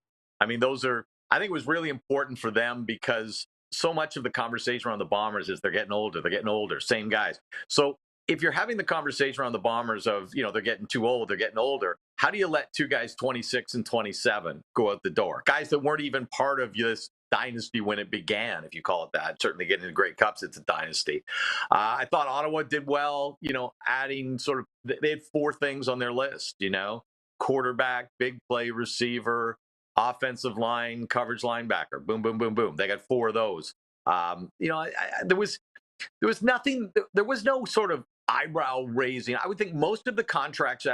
S20: I mean, I think it was really important for them because so much of the conversation around the Bombers is they're getting older, same guys. So if you're having the conversation around the Bombers of, they're getting too old, they're getting older, how do you let two guys 26 and 27 go out the door? Guys that weren't even part of this dynasty when it began, if you call it that. Certainly getting into Grey Cups, it's a dynasty. I thought Ottawa did well, adding they had 4 things on their list, quarterback, big play receiver, offensive line, coverage linebacker, boom, boom, boom, boom. They got 4 of those. There was nothing, there was no sort of eyebrow raising. I would think most of the contracts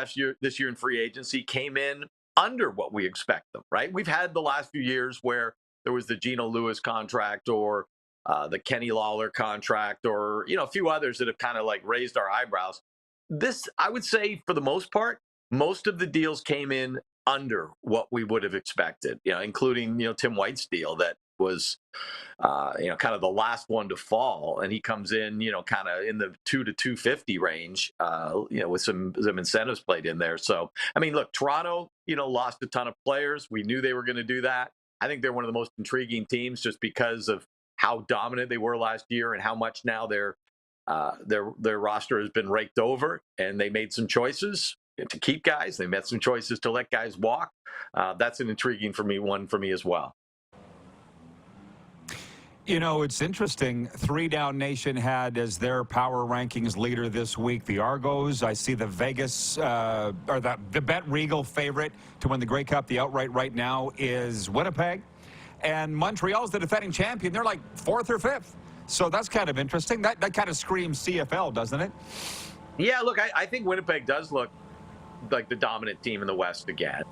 S20: this year in free agency came in under what we expect them, right? We've had the last few years where there was the Geno Lewis contract or the Kenny Lawler contract or, a few others that have kind of like raised our eyebrows. This, I would say for the most part, most of the deals came in under what we would have expected, including, Tim White's deal that was, kind of the last one to fall. And he comes in, kind of in the 2 to 250 range, with some incentives played in there. So, I mean, look, Toronto, lost a ton of players. We knew they were going to do that. I think they're one of the most intriguing teams just because of how dominant they were last year and how much now their roster has been raked over, and they made some choices to keep guys. They made some choices to let guys walk. That's an intriguing one for me as well.
S3: It's interesting. 3 Down Nation had as their power rankings leader this week the Argos. I see the Vegas, or the Bet Regal favorite to win the Grey Cup, the outright right now, is Winnipeg. And Montreal's the defending champion. They're like 4th or 5th. So that's kind of interesting. That kind of screams CFL, doesn't it?
S20: Yeah, look, I think Winnipeg does look like the dominant team in the West again.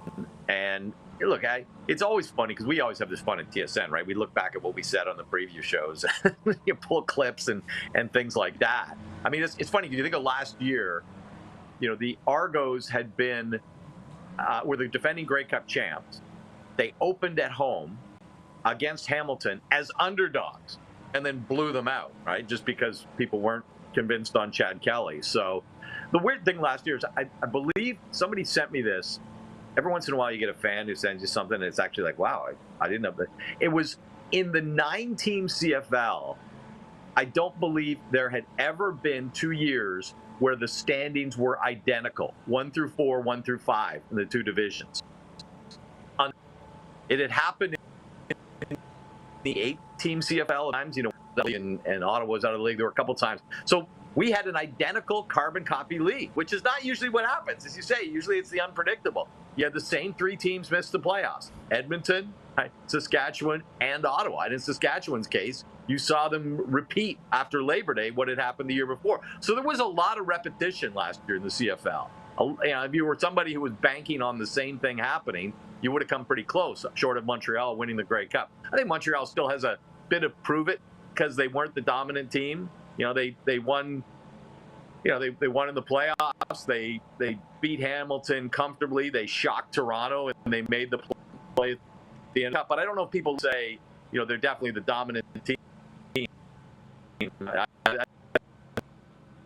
S20: And look, it's always funny because we always have this fun at TSN, right? We look back at what we said on the preview shows. You pull clips and things like that. I mean, it's funny because you think of last year, the Argos had been, were the defending Grey Cup champs. They opened at home against Hamilton as underdogs and then blew them out, right? Just because people weren't convinced on Chad Kelly. So the weird thing last year is I believe somebody sent me this. Every once in a while you get a fan who sends you something and it's actually like, wow, I didn't know that. It was in the 9-team CFL. I don't believe there had ever been 2 years where the standings were identical, 1 through 4, 1 through 5 in the 2 divisions. It had happened in the 8-team CFL times, and Ottawa was out of the league. There were a couple times. So we had an identical carbon copy league, which is not usually what happens. As you say, usually it's the unpredictable. You had the same 3 teams miss the playoffs: Edmonton, Saskatchewan, and Ottawa. And in Saskatchewan's case, you saw them repeat after Labor Day what had happened the year before. So there was a lot of repetition last year in the CFL. If you were somebody who was banking on the same thing happening, you would have come pretty close, short of Montreal winning the Grey Cup. I think Montreal still has a bit of prove it because they weren't the dominant team. They won. They won in the playoffs. They beat Hamilton comfortably. They shocked Toronto, and they made the play at the end. But I don't know if people say, they're definitely the dominant team. I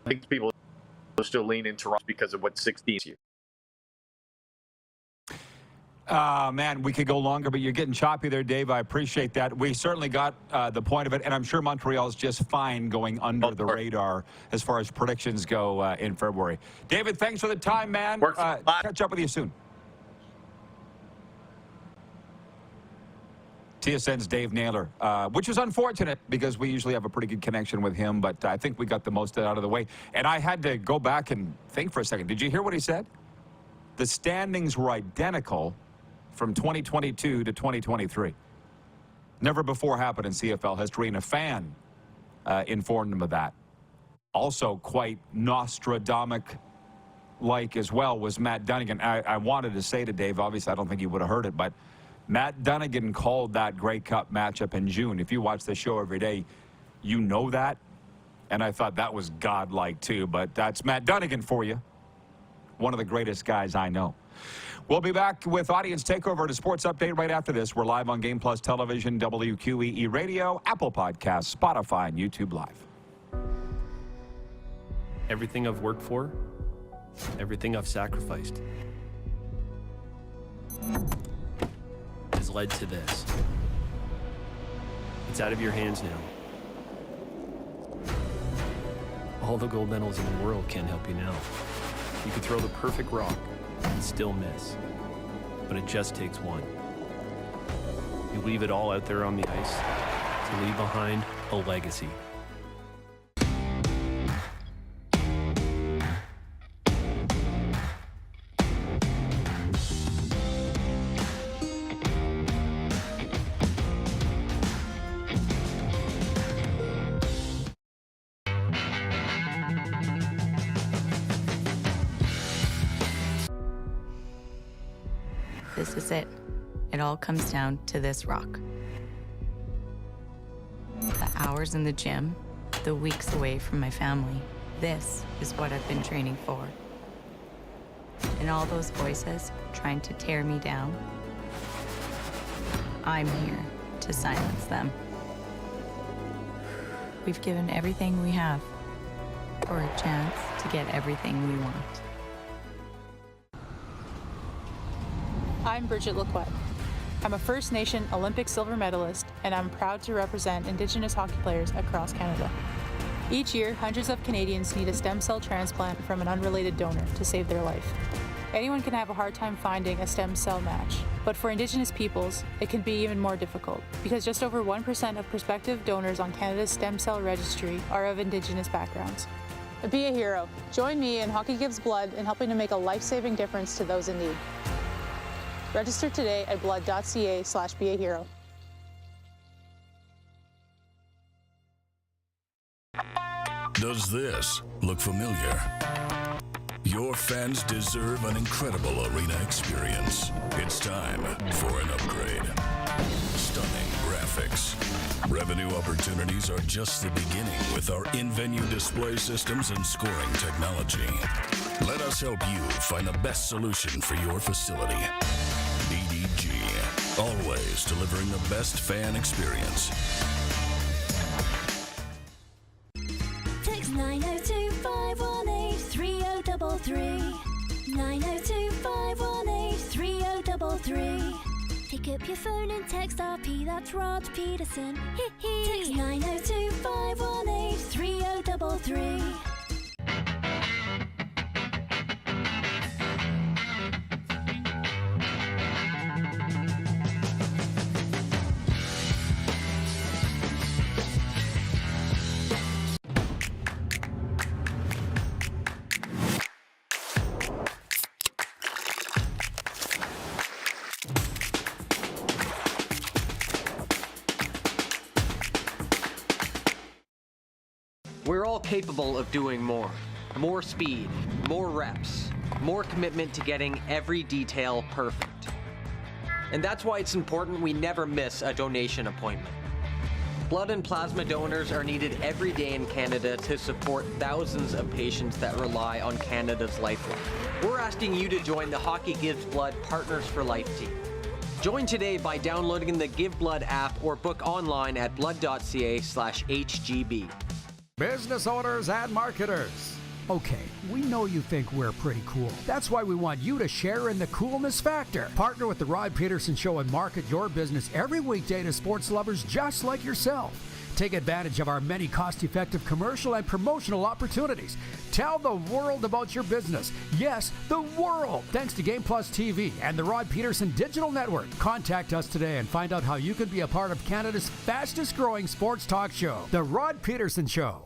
S20: think people still lean in Toronto because of what 16 years.
S3: Man, we could go longer, but you're getting choppy there, Dave. I appreciate that. We certainly got the point of it, and I'm sure Montreal's just fine going under the radar as far as predictions go in February. David, thanks for the time, man. Catch up with you soon. TSN's Dave Naylor, which is unfortunate because we usually have a pretty good connection with him, but I think we got the most out of the way. And I had to go back and think for a second. Did you hear what he said? The standings were identical from 2022 to 2023. Never before happened in CFL history, and a fan informed him of that. Also quite Nostradamus-like as well was Matt Dunnigan. I wanted to say to Dave, obviously I don't think he would have heard it, but Matt Dunnigan called that Grey Cup matchup in June. If you watch the show every day, you know that. And I thought that was godlike too, but that's Matt Dunnigan for you. One of the greatest guys I know. We'll be back with Audience Takeover and a sports update right after this. We're live on Game Plus Television, WQEE Radio, Apple Podcasts, Spotify, and YouTube Live.
S9: Everything I've worked for, everything I've sacrificed, is has led to this. It's out of your hands now. All the gold medals in the world can't help you now. You could throw the perfect rock and still miss, but it just takes one. You leave it all out there on the ice to leave behind a legacy.
S1: This is it. It all comes down to this rock. The hours in the gym, the weeks away from my family. This is what I've been training for. And all those voices trying to tear me down, I'm here to silence them. We've given everything we have for a chance to get everything we want.
S21: I'm Bridget Lacquette. I'm a First Nation Olympic silver medalist, and I'm proud to represent Indigenous hockey players across Canada. Each year, hundreds of Canadians need a stem cell transplant from an unrelated donor to save their life. Anyone can have a hard time finding a stem cell match, but for Indigenous peoples, it can be even more difficult because just over 1% of prospective donors on Canada's stem cell registry are of Indigenous backgrounds. Be a hero. Join me in Hockey Gives Blood in helping to make a life-saving difference to those in need. Register today at blood.ca/beahero.
S2: Does this look familiar? Your fans deserve an incredible arena experience. It's time for an upgrade. Stunning graphics. Revenue opportunities are just the beginning with our in-venue display systems and scoring technology. Let us help you find the best solution for your facility. DDG, always delivering the best fan experience.
S14: Text 902-518-3033. 902-518-3033. Pick up your phone and text RP, that's Rod Pedersen. Text 902-518-3033.
S8: We're all capable of doing more. More speed, more reps, more commitment to getting every detail perfect. And that's why it's important we never miss a donation appointment. Blood and plasma donors are needed every day in Canada to support thousands of patients that rely on Canada's lifeline. We're asking you to join the Hockey Gives Blood Partners for Life team. Join today by downloading the Give Blood app or book online at blood.ca/HGB.
S15: Business owners and marketers. Okay, we know you think we're pretty cool. That's why we want you to share in the coolness factor. Partner with the Rod Pedersen Show and market your business every weekday to sports lovers just like yourself. Take advantage of our many cost-effective commercial and promotional opportunities. Tell the world about your business. Yes, the world. Thanks to Game Plus TV and the Rod Pedersen Digital Network. Contact us today and find out how you can be a part of Canada's fastest-growing sports talk show, The Rod Pedersen Show.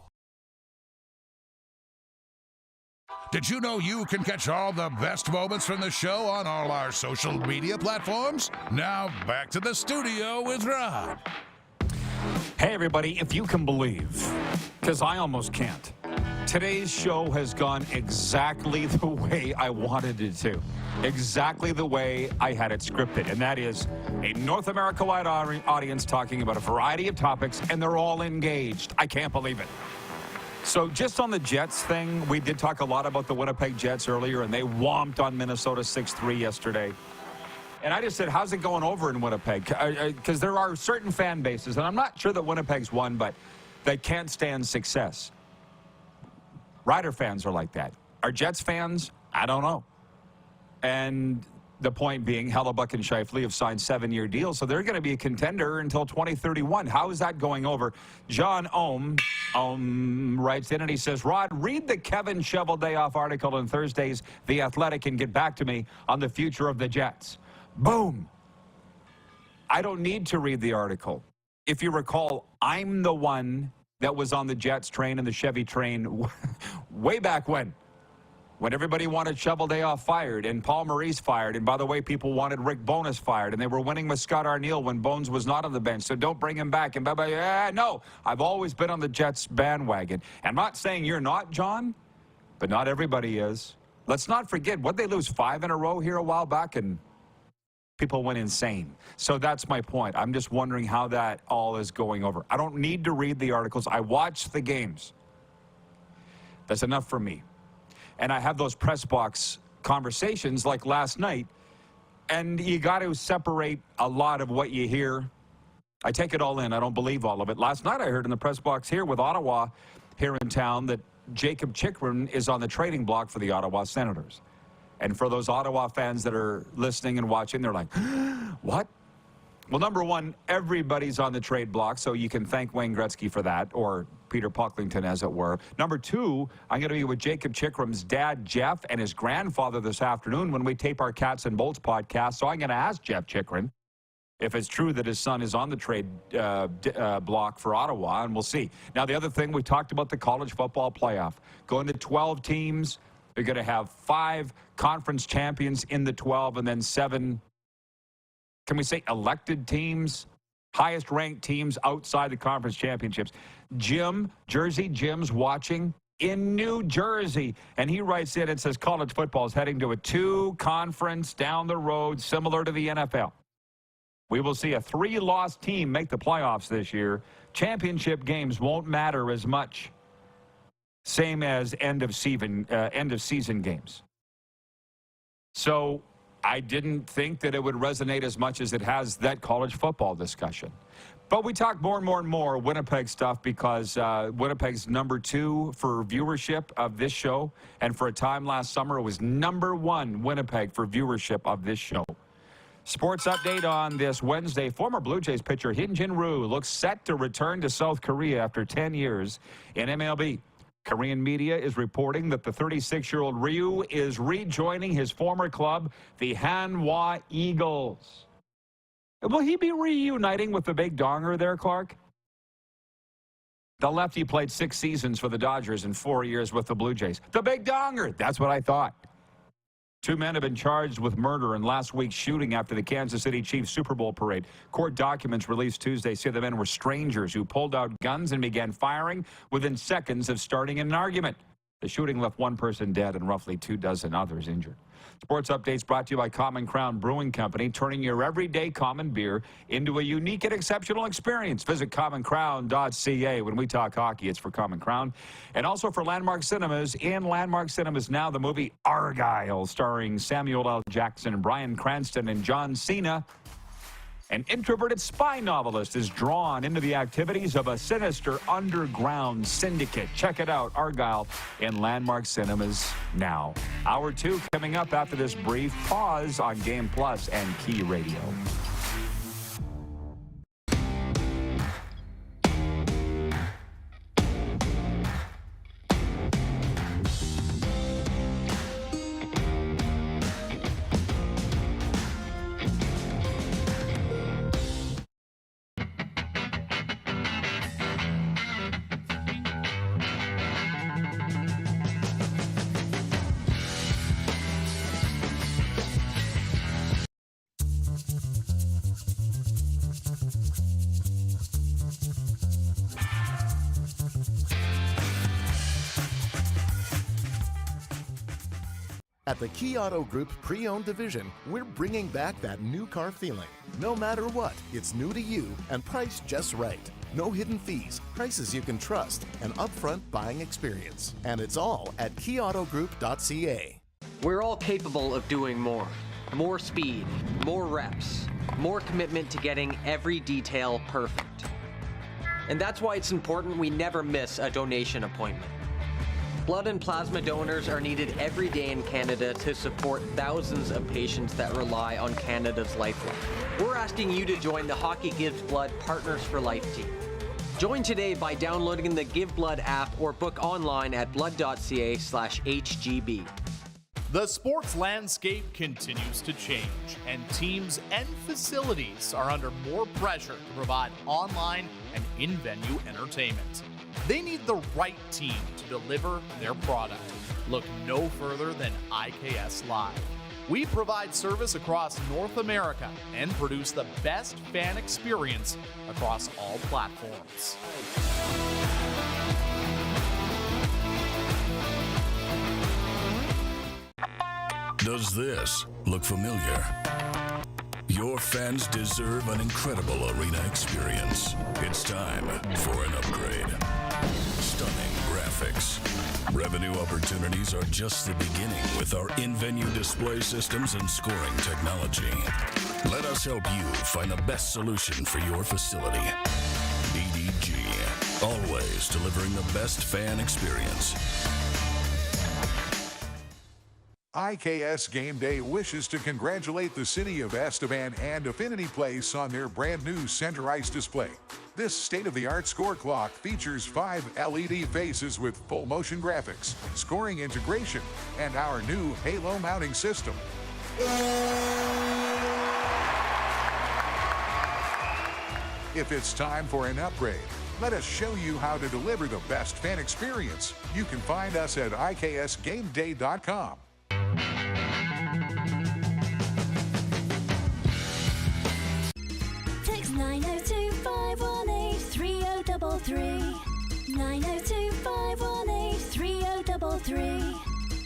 S19: Did you know you can catch all the best moments from the show on all our social media platforms? Now, back to the studio with Rod.
S3: Hey, everybody, if you can believe, because I almost can't, today's show has gone exactly the way I wanted it to. Exactly the way I had it scripted. And that is a North America-wide audience talking about a variety of topics, and they're all engaged. I can't believe it. So just on the Jets thing, we did talk a lot about the Winnipeg Jets earlier, and they whomped on Minnesota 6-3 yesterday. And I just said, how's it going over in Winnipeg? Because there are certain fan bases, and I'm not sure that Winnipeg's won, but they can't stand success. Rider fans are like that. Are Jets fans? I don't know. And The point being, Hellebuck and Scheifele have signed 7-year deals, so they're going to be a contender until 2031. How is that going over? John Ohm writes in and he says, Rod, read the Kevin Cheveldayoff article in Thursday's The Athletic and get back to me on the future of the Jets. Boom. I don't need to read the article. If you recall, I'm the one that was on the Jets train and the Chevy train way back when everybody wanted Cheveldayoff fired and Paul Maurice fired. And by the way, people wanted Rick Bowness fired. And they were winning with Scott Arneal when Bones was not on the bench. So don't bring him back. And no, I've always been on the Jets bandwagon. I'm not saying you're not, John, but not everybody is. Let's not forget, what they lose 5 in a row here a while back, and people went insane. So that's my point. I'm just wondering how that all is going over. I don't need to read the articles. I watch the games. That's enough for me. And I have those press box conversations like last night, and you got to separate a lot of what you hear. I take it all in. I don't believe all of it. Last night I heard in the press box here with Ottawa here in town that Jacob Chychrun is on the trading block for the Ottawa Senators. And for those Ottawa fans that are listening and watching, they're like, what? Well, number one, everybody's on the trade block, so you can thank Wayne Gretzky for that, or Peter Pocklington, as it were. Number two, I'm going to be with Jacob Chychrun's dad, Jeff, and his grandfather this afternoon when we tape our Cats and Bolts podcast. So I'm going to ask Jeff Chychrun if it's true that his son is on the trade block for Ottawa, and we'll see. Now, the other thing, we talked about the college football playoff. Going to 12 teams, they're going to have 5 conference champions in the 12, and then 7, can we say elected teams, highest ranked teams outside the conference championships. Jersey Jim's watching in New Jersey, and he writes in and says college football is heading to a 2-conference down the road similar to the NFL. We will see a 3-loss team make the playoffs this year. Championship games won't matter as much. Same as end of season games. So I didn't think that it would resonate as much as it has, that college football discussion. But we talk more and more and more Winnipeg stuff because Winnipeg's number 2 for viewership of this show. And for a time last summer, it was number 1 Winnipeg for viewership of this show. Sports update on this Wednesday. Former Blue Jays pitcher Hyun-Jin Ryu looks set to return to South Korea after 10 years in MLB. Korean media is reporting that the 36-year-old Ryu is rejoining his former club, the Hanwha Eagles. Will he be reuniting with the big donger there, Clark? The lefty played 6 seasons for the Dodgers and 4 years with the Blue Jays. The big donger, that's what I thought. 2 men have been charged with murder in last week's shooting after the Kansas City Chiefs Super Bowl parade. Court documents released Tuesday say the men were strangers who pulled out guns and began firing within seconds of starting an argument. The shooting left 1 person dead and roughly 24 others injured. Sports updates brought to you by Common Crown Brewing Company, turning your everyday common beer into a unique and exceptional experience. Visit commoncrown.ca. When we talk hockey, it's for Common Crown. And also for Landmark Cinemas. In Landmark Cinemas now, the movie Argyle, starring Samuel L. Jackson, Bryan Cranston, and John Cena. An introverted spy novelist is drawn into the activities of a sinister underground syndicate. Check it out, Argyle, in Landmark Cinemas now. Hour 2 coming up after this brief pause on Game Plus and Key Radio.
S18: At the Key Auto Group Pre-Owned Division, we're bringing back that new car feeling. No matter what, it's new to you and priced just right. No hidden fees, prices you can trust, an upfront buying experience. And it's all at keyautogroup.ca.
S8: We're all capable of doing more. More speed, more reps, more commitment to getting every detail perfect. And that's why it's important we never miss a donation appointment. Blood and plasma donors are needed every day in Canada to support thousands of patients that rely on Canada's lifeline. We're asking you to join the Hockey Gives Blood Partners for Life team. Join today by downloading the Give Blood app or book online at blood.ca/HGB.
S7: The sports landscape continues to change, and teams and facilities are under more pressure to provide online and in-venue entertainment. They need the right team to deliver their product. Look no further than IKS Live. We provide service across North America and produce the best fan experience across all platforms.
S2: Does this look familiar? Your fans deserve an incredible arena experience. It's time for an upgrade. Stunning graphics. Revenue opportunities are just the beginning with our in-venue display systems and scoring technology. Let us help you find the best solution for your facility. EDG, always delivering the best fan experience.
S17: IKS Game Day wishes to congratulate the city of Estevan and Affinity Place on their brand new center ice display. This state-of-the-art score clock features 5 LED faces with full motion graphics, scoring integration, and our new halo mounting system. If it's time for an upgrade, let us show you how to deliver the best fan experience. You can find us at iksgameday.com.
S14: Text 902-518-3033. 902-518-3033.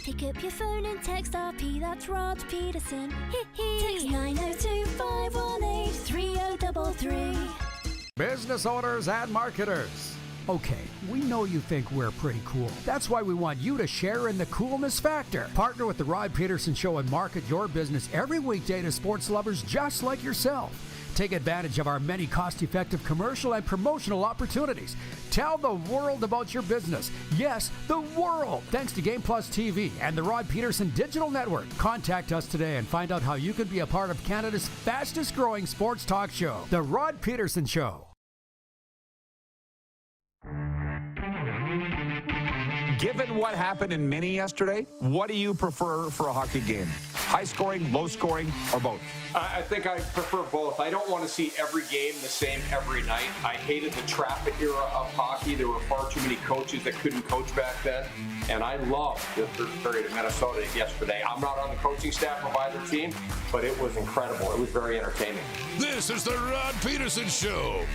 S14: Pick up your phone and text RP, that's Rod Pedersen. Text 902-518-3033.
S15: Business owners and marketers. Okay, we know you think we're pretty cool. That's why we want you to share in the coolness factor. Partner with The Rod Pedersen Show and market your business every weekday to sports lovers just like yourself. Take advantage of our many cost-effective commercial and promotional opportunities. Tell the world about your business. Yes, the world. Thanks to Game Plus TV and the Rod Pedersen Digital Network. Contact us today and find out how you can be a part of Canada's fastest-growing sports talk show, The Rod Pedersen Show.
S3: Given what happened in Mini yesterday, what do you prefer for a hockey game? High scoring, low scoring, or both?
S5: I think I prefer both. I don't want to see every game the same every night. I hated the traffic era of hockey. There were far too many coaches that couldn't coach back then. And I loved the first period of Minnesota yesterday. I'm not on the coaching staff of either team, but it was incredible. It was very entertaining.
S19: This is the Rod Pedersen Show.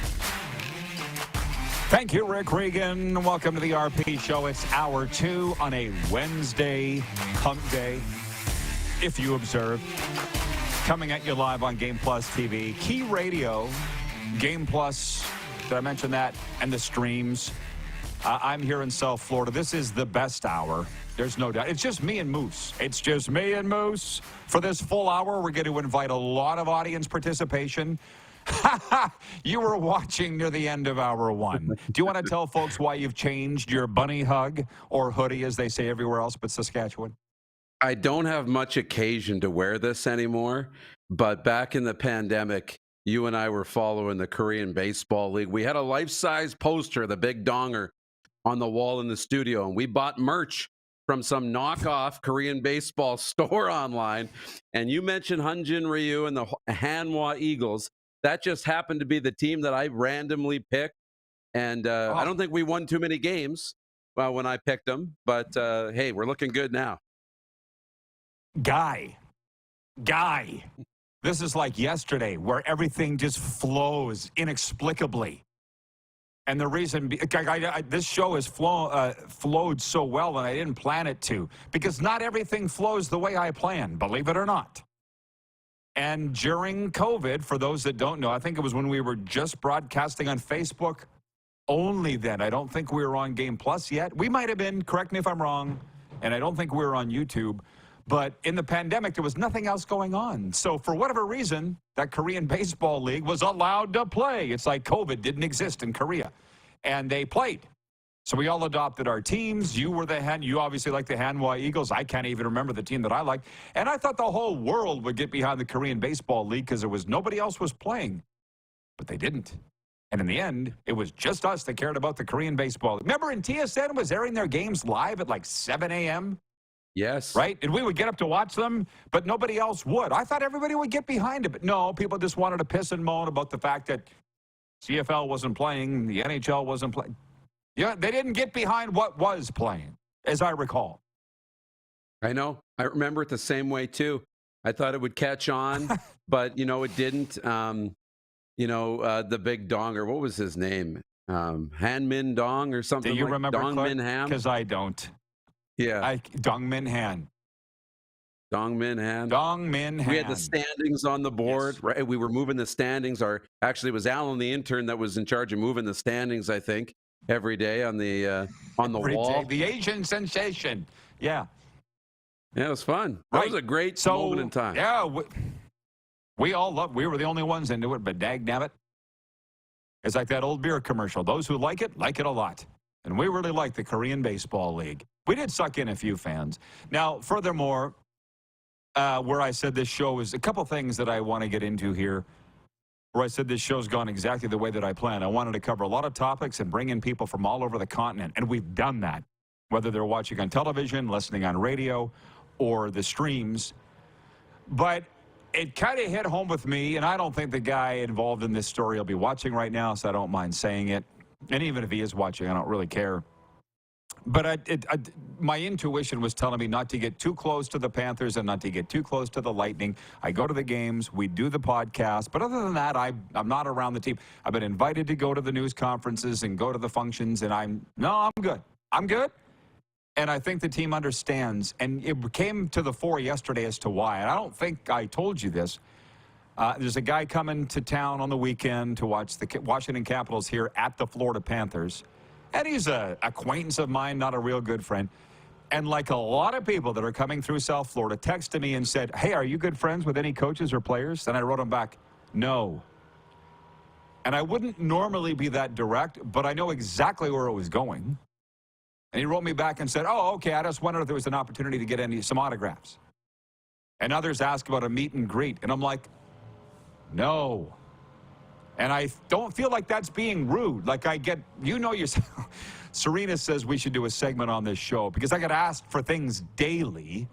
S3: Thank you, Rick Regan. Welcome to the RP Show. It's hour 2 on a Wednesday, Hump Day, if you observe. Coming at you live on Game Plus TV, Key Radio, Game Plus, did I mention that? And the streams. I'm here in South Florida. This is the best hour. There's no doubt. It's just me and Moose. It's just me and Moose. For this full hour, we're going to invite a lot of audience participation. You were watching near the end of hour 1. Do you want to tell folks why you've changed your bunny hug or hoodie, as they say everywhere else but Saskatchewan?
S16: I don't have much occasion to wear this anymore, but back in the pandemic, you and I were following the Korean Baseball League. We had a life-size poster, the big donger, on the wall in the studio, and we bought merch from some knockoff Korean baseball store online. And you mentioned Hyunjin Ryu and the Hanwha Eagles. That just happened to be the team that I randomly picked. And I don't think we won too many games when I picked them. But, hey, we're looking good now.
S3: Guy. This is like yesterday where everything just flows inexplicably. And the reason, this show has flowed so well, and I didn't plan it to. Because not everything flows the way I plan, believe it or not. And during COVID, for those that don't know, I think it was when we were just broadcasting on Facebook only then. I don't think we were on Game Plus yet. We might have been, correct me if I'm wrong, and I don't think we were on YouTube. But in the pandemic, there was nothing else going on. So for whatever reason, that Korean Baseball League was allowed to play. It's like COVID didn't exist in Korea. And they played. So we all adopted our teams. You were you obviously like the Hanwha Eagles. I can't even remember the team that I liked. And I thought the whole world would get behind the Korean Baseball League because nobody else was playing. But they didn't. And in the end, it was just us that cared about the Korean Baseball League. Remember, in TSN was airing their games live at like 7 a.m.?
S16: Yes.
S3: Right? And we would get up to watch them, but nobody else would. I thought everybody would get behind it. But no, people just wanted to piss and moan about the fact that CFL wasn't playing, the NHL wasn't playing. Yeah, they didn't get behind what was playing, as I recall.
S16: I know. I remember it the same way, too. I thought it would catch on, but, it didn't. The big donger, what was his name? Han Min Dong or something.
S3: Do you
S16: like
S3: remember,
S16: Dong Min Ham?
S3: Because I don't.
S16: Yeah.
S3: Dong Min Han.
S16: Dong Min Han.
S3: Dong Min Han.
S16: We had the standings on the board, yes. Right? We were moving the standings. Actually, it was Alan, the intern, that was in charge of moving the standings, I think, every day on the wall.
S3: The Asian sensation. Yeah.
S16: Yeah, it was fun. That was a great moment in time.
S3: Yeah. We all loved. We were the only ones into it, but dagnabbit. It's like that old beer commercial. Those who like it a lot. And we really like the Korean Baseball League. We did suck in a few fans. Now, furthermore, where I said this show is a couple things that I want to get into here, where I said this show's gone exactly the way that I planned. I wanted to cover a lot of topics and bring in people from all over the continent, and we've done that, whether they're watching on television, listening on radio, or the streams. But it kind of hit home with me, and I don't think the guy involved in this story will be watching right now, so I don't mind saying it. And even if he is watching, I don't really care. But my intuition was telling me not to get too close to the Panthers and not to get too close to the Lightning. I go to the games. We do the podcast. But other than that, I'm not around the team. I've been invited to go to the news conferences and go to the functions, and I'm good. I'm good. And I think the team understands. And it came to the fore yesterday as to why. And I don't think I told you this. There's a guy coming to town on the weekend to watch the Washington Capitals here at the Florida Panthers. And he's an acquaintance of mine, not a real good friend. And like a lot of people that are coming through South Florida, texted me and said, hey, are you good friends with any coaches or players? And I wrote him back, no. And I wouldn't normally be that direct, but I know exactly where it was going. And he wrote me back and said, oh, okay, I just wondered if there was an opportunity to get some autographs. And others asked about a meet and greet. And I'm like, no. And I don't feel like that's being rude. Like yourself. Serena says we should do a segment on this show because I get asked for things daily.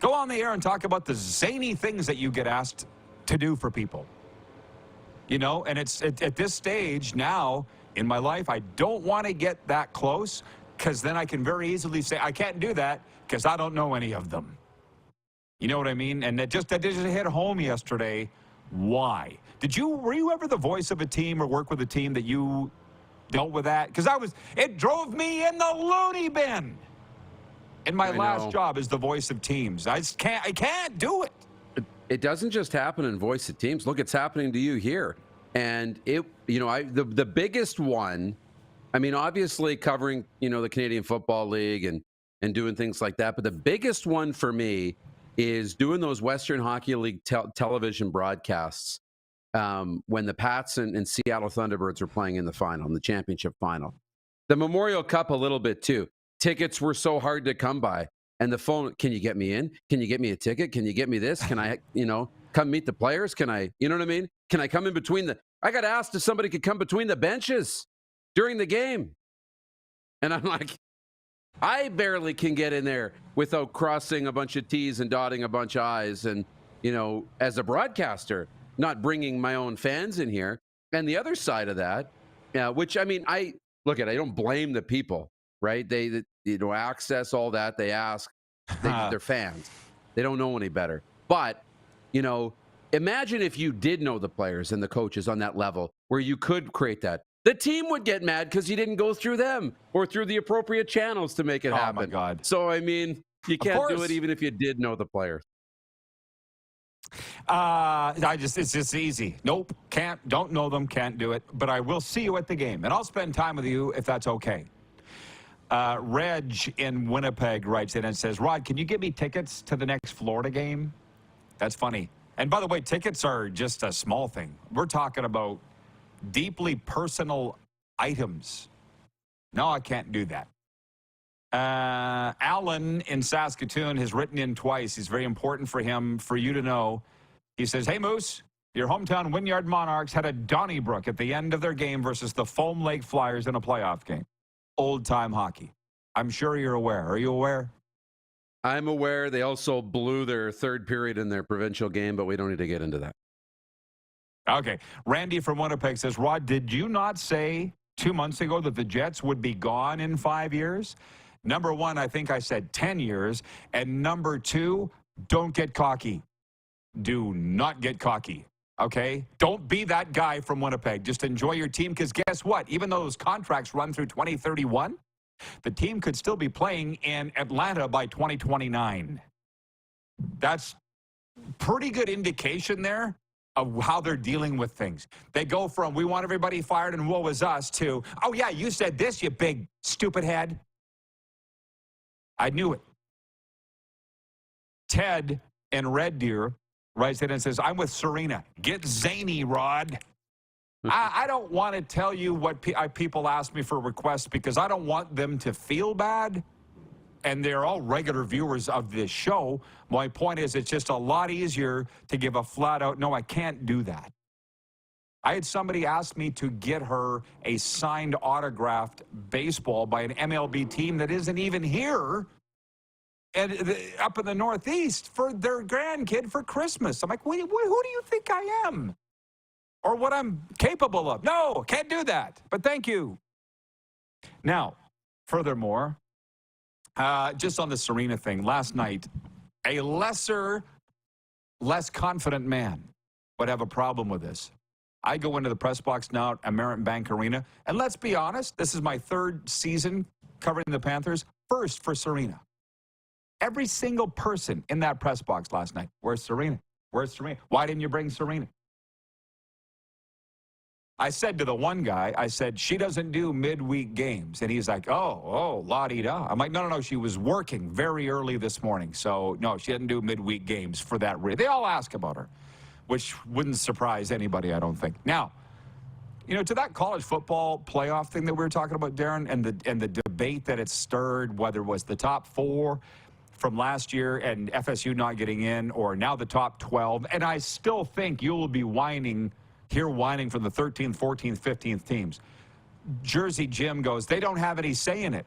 S3: Go on the air and talk about the zany things that you get asked to do for people. And it's at this stage now in my life, I don't want to get that close because then I can very easily say, I can't do that because I don't know any of them. You know what I mean? And that just hit home yesterday. Why? Were you ever the voice of a team or work with a team that you dealt with that? Because it drove me in the loony bin in my last job as the voice of teams. I can't do it.
S16: It doesn't just happen in voice of teams. Look, it's happening to you here. And the biggest one, obviously covering, the Canadian Football League and doing things like that. But the biggest one for me is doing those Western Hockey League television broadcasts when the Pats and Seattle Thunderbirds were playing in the championship final. The Memorial Cup a little bit too. Tickets were so hard to come by. And the phone, can you get me in? Can you get me a ticket? Can you get me this? Can I, come meet the players? Can I, you know what I mean? Can I come in between I got asked if somebody could come between the benches during the game. And I'm like, I barely can get in there without crossing a bunch of T's and dotting a bunch of I's. And, as a broadcaster, not bringing my own fans in here. And the other side of that, which, I don't blame the people, right? They access all that. They ask, they're fans. They don't know any better. But, imagine if you did know the players and the coaches on that level where you could create that. The team would get mad because you didn't go through them or through the appropriate channels to make it happen.
S3: Oh, my God.
S16: So, you can't do it even if you did know the players.
S3: It's just easy. Nope, don't know them, can't do it. But I will see you at the game, and I'll spend time with you if that's okay. Reg in Winnipeg writes in and says, Rod, can you give me tickets to the next Florida game? That's funny. And by the way, tickets are just a small thing. We're talking about deeply personal items No, I can't do that. Alan in Saskatoon has written in twice. It's very important for him, for you to know. He says, hey, Moose, your hometown Wynyard Monarchs had a Donnybrook at the end of their game versus the Foam Lake Flyers in a playoff game. Old-time hockey. I'm sure you're aware. Are you aware?
S16: I'm aware. They also blew their third period in their provincial game, but we don't need to get into that.
S3: Okay. Randy from Winnipeg says, Rod, did you not say 2 months ago that the Jets would be gone in 5 years? Number one, I think I said 10 years. And number two, don't get cocky. Do not get cocky, okay? Don't be that guy from Winnipeg. Just enjoy your team, because guess what? Even though those contracts run through 2031, the team could still be playing in Atlanta by 2029. That's pretty good indication there of how they're dealing with things. They go from, we want everybody fired and woe is us, to, oh, yeah, you said this, you big stupid head. I knew it. Ted in Red Deer writes in and says, I'm with Serena. Get zany, Rod. I don't want to tell you what people ask me for requests, because I don't want them to feel bad. And they're all regular viewers of this show. My point is, it's just a lot easier to give a flat out, no, I can't do that. I had somebody ask me to get her a signed autographed baseball by an MLB team that isn't even here, and up in the Northeast, for their grandkid for Christmas. I'm like, who do you think I am? Or what I'm capable of? No, can't do that, but thank you. Now, furthermore, just on the Serena thing, last night, a less confident man would have a problem with this. I go into the press box now at American Bank Arena, and let's be honest, this is my third season covering the Panthers, first for Serena. Every single person in that press box last night, where's Serena? Where's Serena? Why didn't you bring Serena? I said to the one guy, I said, she doesn't do midweek games. And he's like, oh, la-di-da. I'm like, no, she was working very early this morning. So, no, she didn't do midweek games for that reason. They all ask about her, which wouldn't surprise anybody, I don't think. Now, you know, to that college football playoff thing that we were talking about, Darren, and the debate that it stirred, whether it was the top 4 from last year and FSU not getting in, or now the top 12, and I still think you'll be whining from the 13th, 14th, 15th teams. Jersey Jim goes, they don't have any say in it.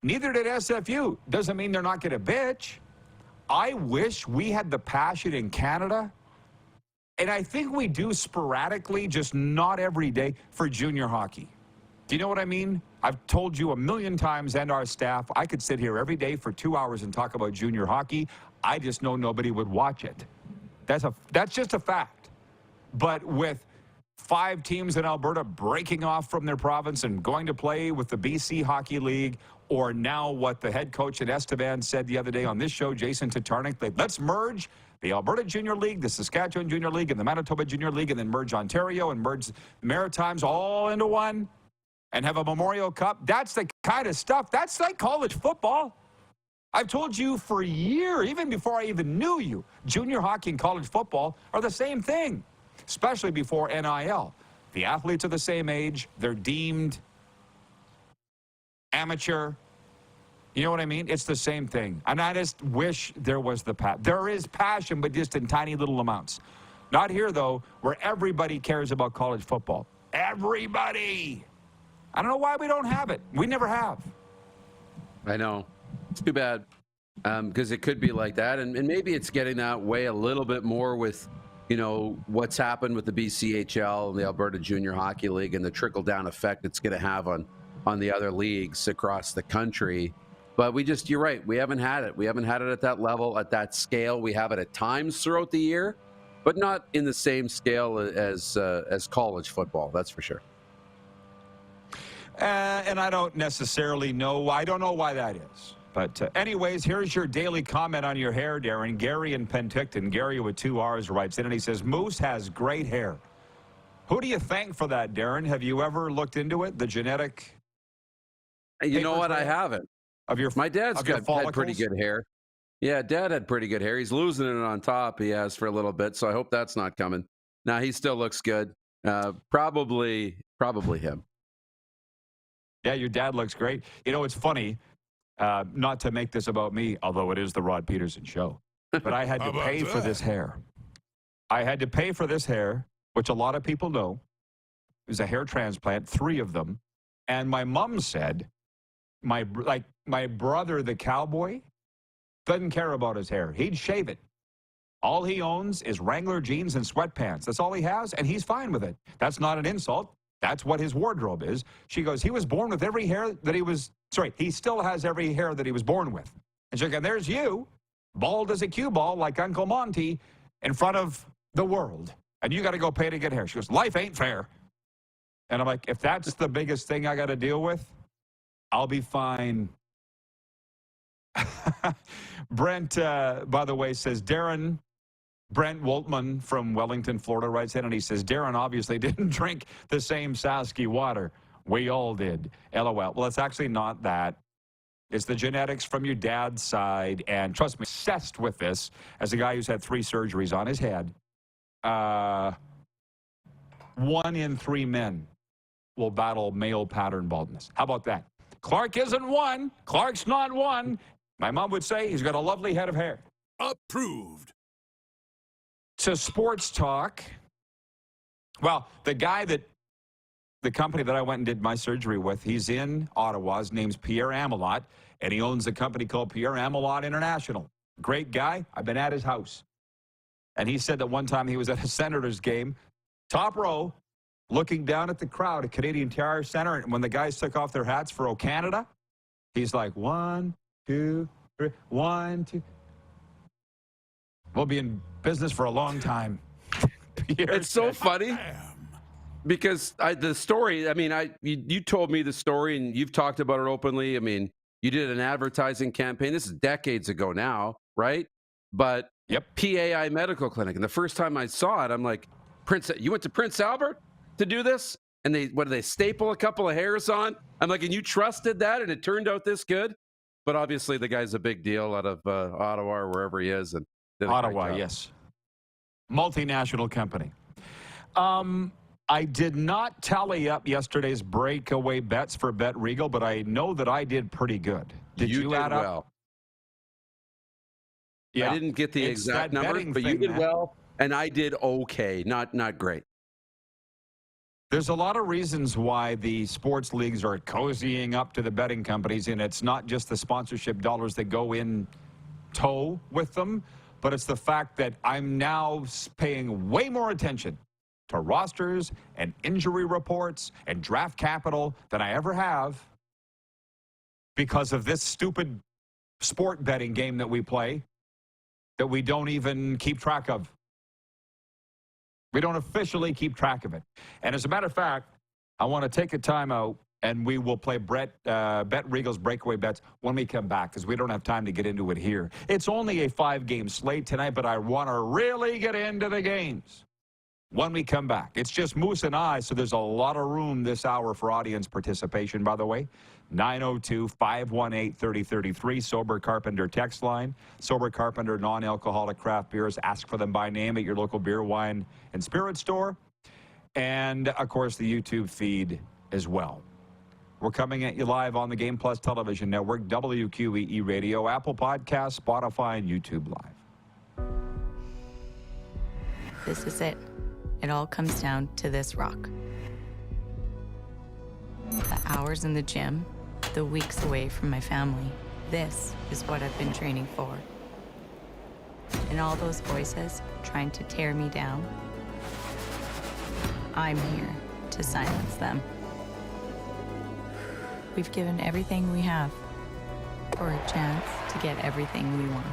S3: Neither did SFU. Doesn't mean they're not going to bitch. I wish we had the passion in Canada, and I think we do sporadically, just not every day, for junior hockey. Do you know what I mean? I've told you a million times, and our staff, I could sit here every day for 2 hours and talk about junior hockey. I just know nobody would watch it. That's just a fact. But with 5 teams in Alberta breaking off from their province and going to play with the BC Hockey League, or now what the head coach at Estevan said the other day on this show, Jason Tatarnik, let's merge the Alberta Junior League, the Saskatchewan Junior League, and the Manitoba Junior League, and then merge Ontario and merge the Maritimes all into one and have a Memorial Cup. That's the kind of stuff. That's like college football. I've told you for a year, even before I even knew you, junior hockey and college football are the same thing, especially before NIL. The athletes are the same age. They're deemed amateur. You know what I mean? It's the same thing. And I just wish there was there is passion, but just in tiny little amounts. Not here, though, where everybody cares about college football. Everybody. I don't know why we don't have it. We never have.
S16: I know. It's too bad, because it could be like that. And maybe it's getting that way a little bit more with, you know, what's happened with the BCHL and the Alberta Junior Hockey League and the trickle-down effect it's going to have on the other leagues across the country. But you're right, we haven't had it. We haven't had it at that level, at that scale. We have it at times throughout the year, but not in the same scale as college football, that's for sure.
S3: And I don't necessarily know. I don't know why that is. But anyways, here's your daily comment on your hair, Darren. Gary in Penticton, Gary with 2 R's, writes in, and he says, Moose has great hair. Who do you thank for that, Darren? Have you ever looked into it, the genetic?
S16: You know what? I haven't. My dad's had pretty good hair. Yeah, Dad had pretty good hair. He's losing it on top. He has for a little bit, so I hope that's not coming. Now he still looks good. Probably him.
S3: Yeah, your dad looks great. You know, it's funny, not to make this about me, although it is the Rod Pedersen show, but I had to pay for this hair. I had to pay for this hair, which a lot of people know. It was a hair transplant, 3 of them. And my mom said, my brother, the cowboy, doesn't care about his hair. He'd shave it. All he owns is Wrangler jeans and sweatpants. That's all he has, and he's fine with it. That's not an insult. That's what his wardrobe is. She goes, he was born with every hair that he was, he still has every hair that he was born with. And she goes, there's you, bald as a cue ball like Uncle Monty, in front of the world. And you got to go pay to get hair. She goes, life ain't fair. And I'm like, if that's the biggest thing I got to deal with, I'll be fine. Brent, by the way, says, Brent Woltman from Wellington, Florida, writes in, and he says, Darren obviously didn't drink the same Sasky water. We all did. LOL. Well, it's actually not that. It's the genetics from your dad's side. And trust me, obsessed with this as a guy who's had 3 surgeries on his head. 1 in 3 men will battle male pattern baldness. How about that? Clark isn't one. Clark's not one. My mom would say he's got a lovely head of hair.
S19: Approved.
S3: To sports talk. Well, the company that I went and did my surgery with, he's in Ottawa. His name's Pierre Amelot, and he owns a company called Pierre Amelot International. Great guy. I've been at his house. And he said that one time he was at a Senators game, top row, looking down at the crowd at Canadian Tire Center, and when the guys took off their hats for O Canada, he's like, 1, 2, 3, 1, 2. We'll be in business for a long time.
S16: It's so funny because the story, I mean, you told me the story and you've talked about it openly. I mean, you did an advertising campaign. This is decades ago now, right? But PAI Medical Clinic. And the first time I saw it, I'm like, you went to Prince Albert to do this? And what do they staple a couple of hairs on? I'm like, and you trusted that and it turned out this good? But obviously the guy's a big deal out of Ottawa or wherever he is. And
S3: Ottawa, yes. Multinational company. I did not tally up yesterday's breakaway bets for Bet Regal, but I know that I did pretty good. Did you add up?
S16: Well.
S3: Yeah.
S16: I didn't get the exact number, but you did well, and I did okay. Not great.
S3: There's a lot of reasons why the sports leagues are cozying up to the betting companies, and it's not just the sponsorship dollars that go in tow with them, but it's the fact that I'm now paying way more attention to rosters and injury reports and draft capital than I ever have because of this stupid sport betting game that we play that we don't even keep track of. We don't officially keep track of it. And as a matter of fact, I want to take a time out and we will play Bet Regal's breakaway bets when we come back because we don't have time to get into it here. It's only a 5-game slate tonight, but I want to really get into the games when we come back. It's just Moose and I, so there's a lot of room this hour for audience participation, by the way. 902-518-3033, Sober Carpenter text line. Sober Carpenter non-alcoholic craft beers. Ask for them by name at your local beer, wine, and spirit store. And, of course, the YouTube feed as well. We're coming at you live on the Game Plus Television Network, WQEE Radio, Apple Podcasts, Spotify, and YouTube Live.
S1: This is it. It all comes down to this rock. The hours in the gym, the weeks away from my family. This is what I've been training for. And all those voices trying to tear me down, I'm here to silence them. We've given everything we have for a chance to get everything we want.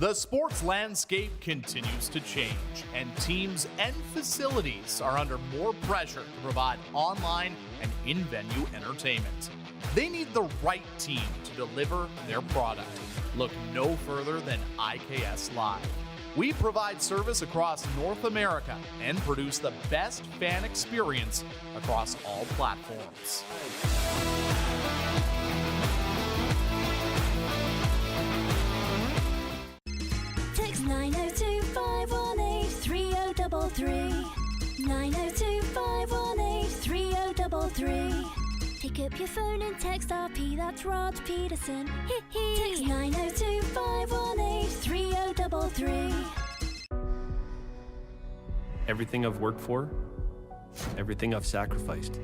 S7: The sports landscape continues to change, and teams and facilities are under more pressure to provide online and in-venue entertainment. They need the right team to deliver their product. Look no further than IKS Live. We provide service across North America and produce the best fan experience across all platforms.
S14: Text 902-518-3033. 902-518-3033. Pick up your phone and text RP, that's Rod Pedersen. Text 902-518-3033.
S9: Everything I've worked for, everything I've sacrificed,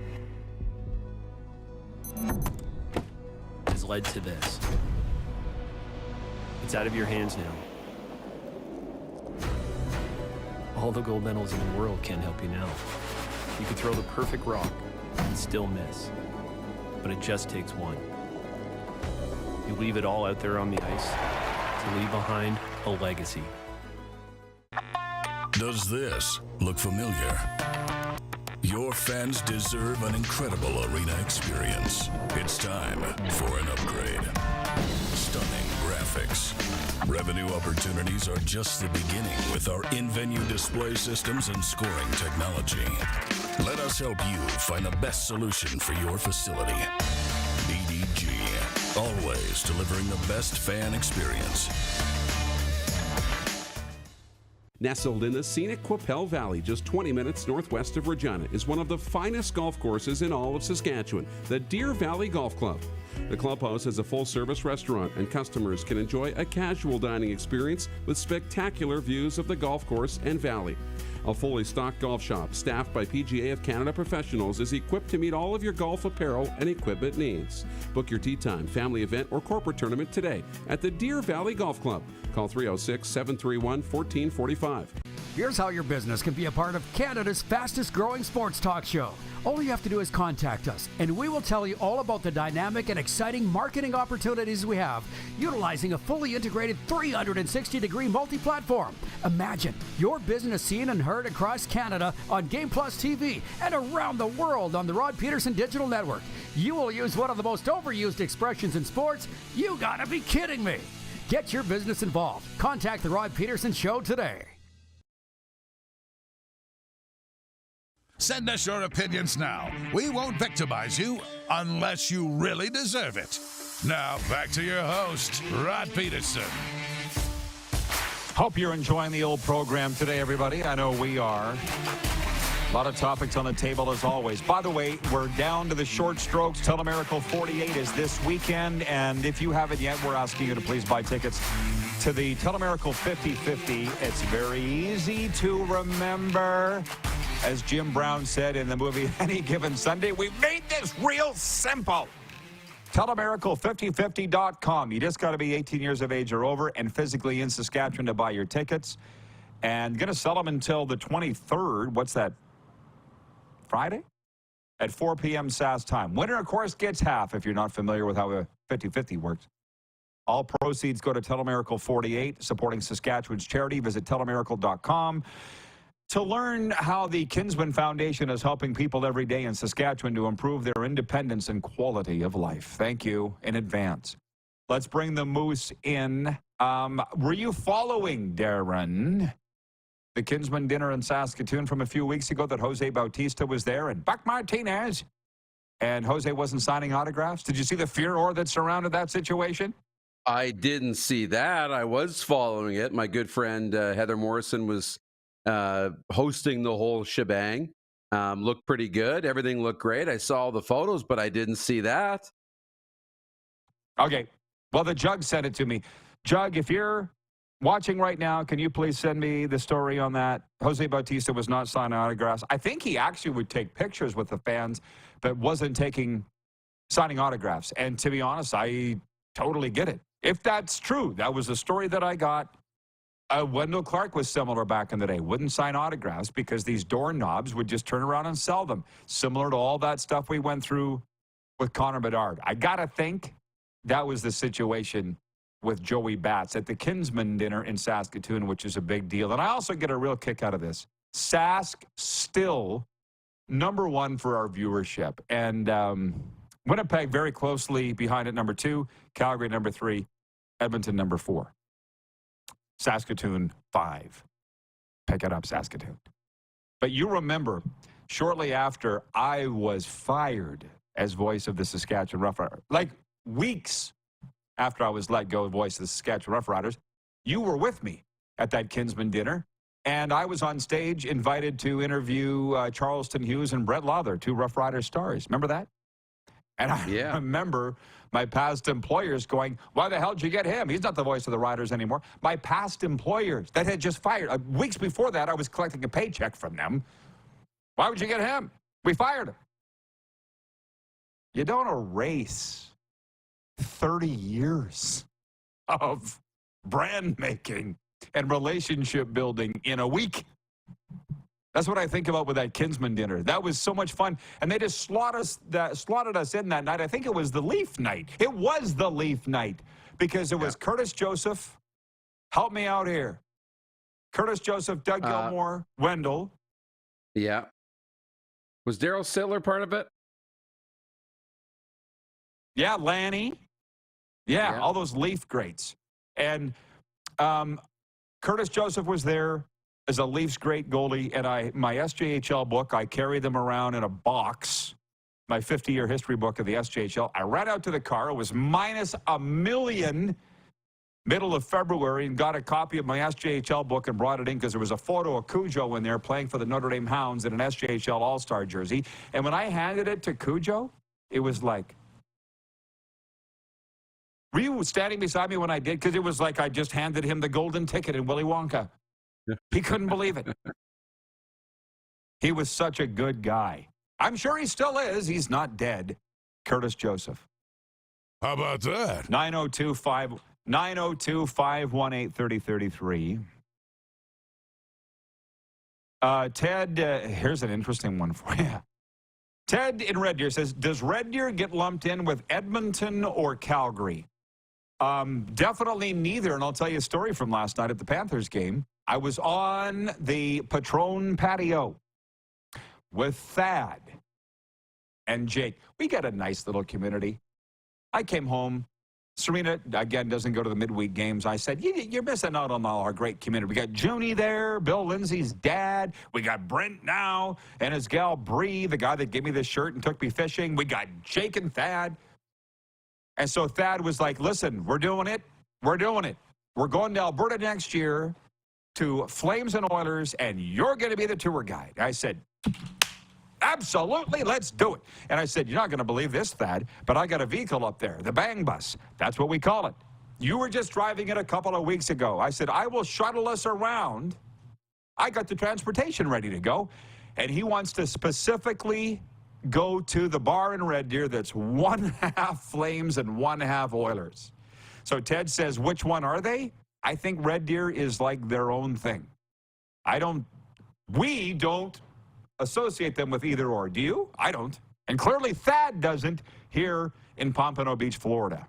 S9: has led to this. It's out of your hands now. All the gold medals in the world can't help you now. You could throw the perfect rock and still miss, but it just takes one. You leave it all out there on the ice to leave behind a legacy.
S2: Does this look familiar? Your fans deserve an incredible arena experience. It's time for an upgrade. Stunning graphics. Revenue opportunities are just the beginning with our in-venue display systems and scoring technology. Let us help you find the best solution for your facility. BDG, always delivering the best fan experience.
S4: Nestled in the scenic Qu'Appelle Valley, just 20 minutes northwest of Regina, is one of the finest golf courses in all of Saskatchewan, the Deer Valley Golf Club. The clubhouse has a full-service restaurant, and customers can enjoy a casual dining experience with spectacular views of the golf course and valley. A fully stocked golf shop, staffed by PGA of Canada professionals, is equipped to meet all of your golf apparel and equipment needs. Book your tee time, family event, or corporate tournament today at the Deer Valley Golf Club. Call 306-731-1445.
S15: Here's how your business can be a part of Canada's fastest growing sports talk show. All you have to do is contact us, and we will tell you all about the dynamic and exciting marketing opportunities we have, utilizing a fully integrated 360-degree multi-platform. Imagine your business seen and heard across Canada on Game Plus TV and around the world on the Rod Pedersen Digital Network. You will use one of the most overused expressions in sports. You gotta be kidding me. Get your business involved. Contact the Rod Pedersen Show today.
S19: Send us your opinions now. We won't victimize you unless you really deserve it. Now, back to your host, Rod Pedersen.
S3: Hope you're enjoying the old program today, everybody. I know we are. A lot of topics on the table, as always. By the way, we're down to the short strokes. Telemiracle 48 is this weekend, and if you haven't yet, we're asking you to please buy tickets to the Telemiracle 50-50. It's very easy to remember. As Jim Brown said in the movie Any Given Sunday, we made this real simple. Telemiracle5050.com. You just got to be 18 years of age or over and physically in Saskatchewan to buy your tickets. And going to sell them until the 23rd. What's that? Friday? At 4 p.m. SAS time. Winner, of course, gets half if you're not familiar with how a 50-50 works. All proceeds go to Telemiracle 48, supporting Saskatchewan's charity. Visit telemiracle.com. To learn how the Kinsman Foundation is helping people every day in Saskatchewan to improve their independence and quality of life. Thank you in advance. Let's bring the Moose in. Were you following, Darren, the Kinsman dinner in Saskatoon from a few weeks ago that Jose Bautista was there and Buck Martinez, and Jose wasn't signing autographs? Did you see the furor that surrounded that situation?
S16: I didn't see that. I was following it. My good friend Heather Morrison was hosting the whole shebang. Looked pretty good. Everything looked great. I saw all the photos, but I didn't see that.
S3: Okay. Well, the Jug sent it to me. Jug, if you're watching right now, can you please send me the story on that? Jose Bautista was not signing autographs. I think he actually would take pictures with the fans, but wasn't signing autographs. And to be honest, I totally get it. If that's true, that was the story that I got. Wendell Clark was similar back in the day. Wouldn't sign autographs because these doorknobs would just turn around and sell them. Similar to all that stuff we went through with Connor Bedard. I got to think that was the situation with Joey Bats at the Kinsman dinner in Saskatoon, which is a big deal. And I also get a real kick out of this. Sask still #1 for our viewership. And Winnipeg very closely behind at #2, Calgary #3, Edmonton #4. Saskatoon 5. Pick it up, Saskatoon. But you remember, shortly after I was fired as voice of the Saskatchewan Roughriders, like weeks after I was let go as voice of the Saskatchewan Roughriders, you were with me at that Kinsman dinner, and I was on stage invited to interview Charleston Hughes and Brett Lawther, 2 Roughriders stars. Remember that? And I remember my past employers going, why the hell did you get him? He's not the voice of the Riders anymore. My past employers that had just fired. Weeks before that, I was collecting a paycheck from them. Why would you get him? We fired him. You don't erase 30 years of brand making and relationship building in a week. That's what I think about with that Kinsman dinner. That was so much fun. And they just slotted us in that night. I think it was the Leaf night. It was the Leaf night because it was Curtis Joseph. Help me out here. Curtis Joseph, Doug Gilmore, Wendell.
S16: Yeah. Was Daryl Sittler part of it?
S3: Yeah, Lanny. Yeah, all those Leaf greats. And Curtis Joseph was there as a Leafs great goalie, and my SJHL book, I carry them around in a box, my 50-year history book of the SJHL. I ran out to the car. It was minus $1 million middle of February, and got a copy of my SJHL book and brought it in because there was a photo of Cujo in there playing for the Notre Dame Hounds in an SJHL All-Star jersey. And when I handed it to Cujo, it was like, were you standing beside me when I did? Because it was like I just handed him the golden ticket in Willy Wonka. He couldn't believe it. He was such a good guy. I'm sure he still is. He's not dead. Curtis Joseph.
S19: How about that?
S3: 902-518-3033. Ted, here's an interesting one for you. Ted in Red Deer says, does Red Deer get lumped in with Edmonton or Calgary? Definitely neither, and I'll tell you a story from last night at the Panthers game. I was on the Patron patio with Thad and Jake. We got a nice little community. I came home. Serena, again, doesn't go to the midweek games. I said, you're missing out on our great community. We got Junie there, Bill Lindsay's dad. We got Brent now and his gal Bree, the guy that gave me this shirt and took me fishing. We got Jake and Thad. And so Thad was like, listen, we're doing it. We're doing it. We're going to Alberta next year to Flames and Oilers, and you're going to be the tour guide. I said, absolutely, let's do it. And I said, you're not going to believe this, Thad, but I got a vehicle up there, the Bang Bus. That's what we call it. You were just driving it a couple of weeks ago. I said, I will shuttle us around. I got the transportation ready to go. And he wants to specifically go to the bar in Red Deer that's 1/2 Flames and 1/2 Oilers. So Ted says, which one are they? I think Red Deer is like their own thing. We don't associate them with either or. Do you? I don't. And clearly Thad doesn't here in Pompano Beach, Florida.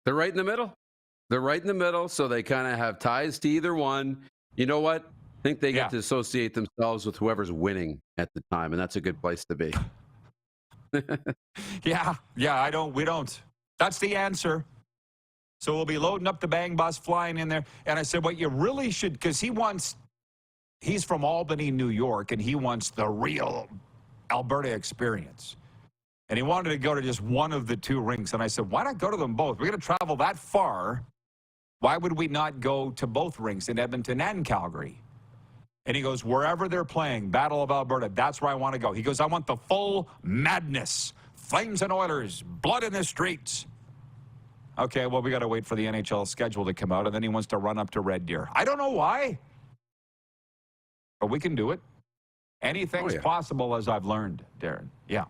S16: They're right in the middle. They're right in the middle, so they kind of have ties to either one. You know what? I think they get to associate themselves with whoever's winning at the time, and that's a good place to be.
S3: Yeah, we don't. That's the answer. So we'll be loading up the Bang Bus, flying in there. And I said, what you really should, because he's from Albany, New York, and he wants the real Alberta experience. And he wanted to go to just one of the 2 rinks. And I said, why not go to them both? We're going to travel that far. Why would we not go to both rinks in Edmonton and Calgary? And he goes, wherever they're playing, Battle of Alberta, that's where I want to go. He goes, I want the full madness. Flames and Oilers, blood in the streets. Okay, well, we got to wait for the NHL schedule to come out, and then he wants to run up to Red Deer. I don't know why, but we can do it. Anything's possible, as I've learned, Darren. Yeah.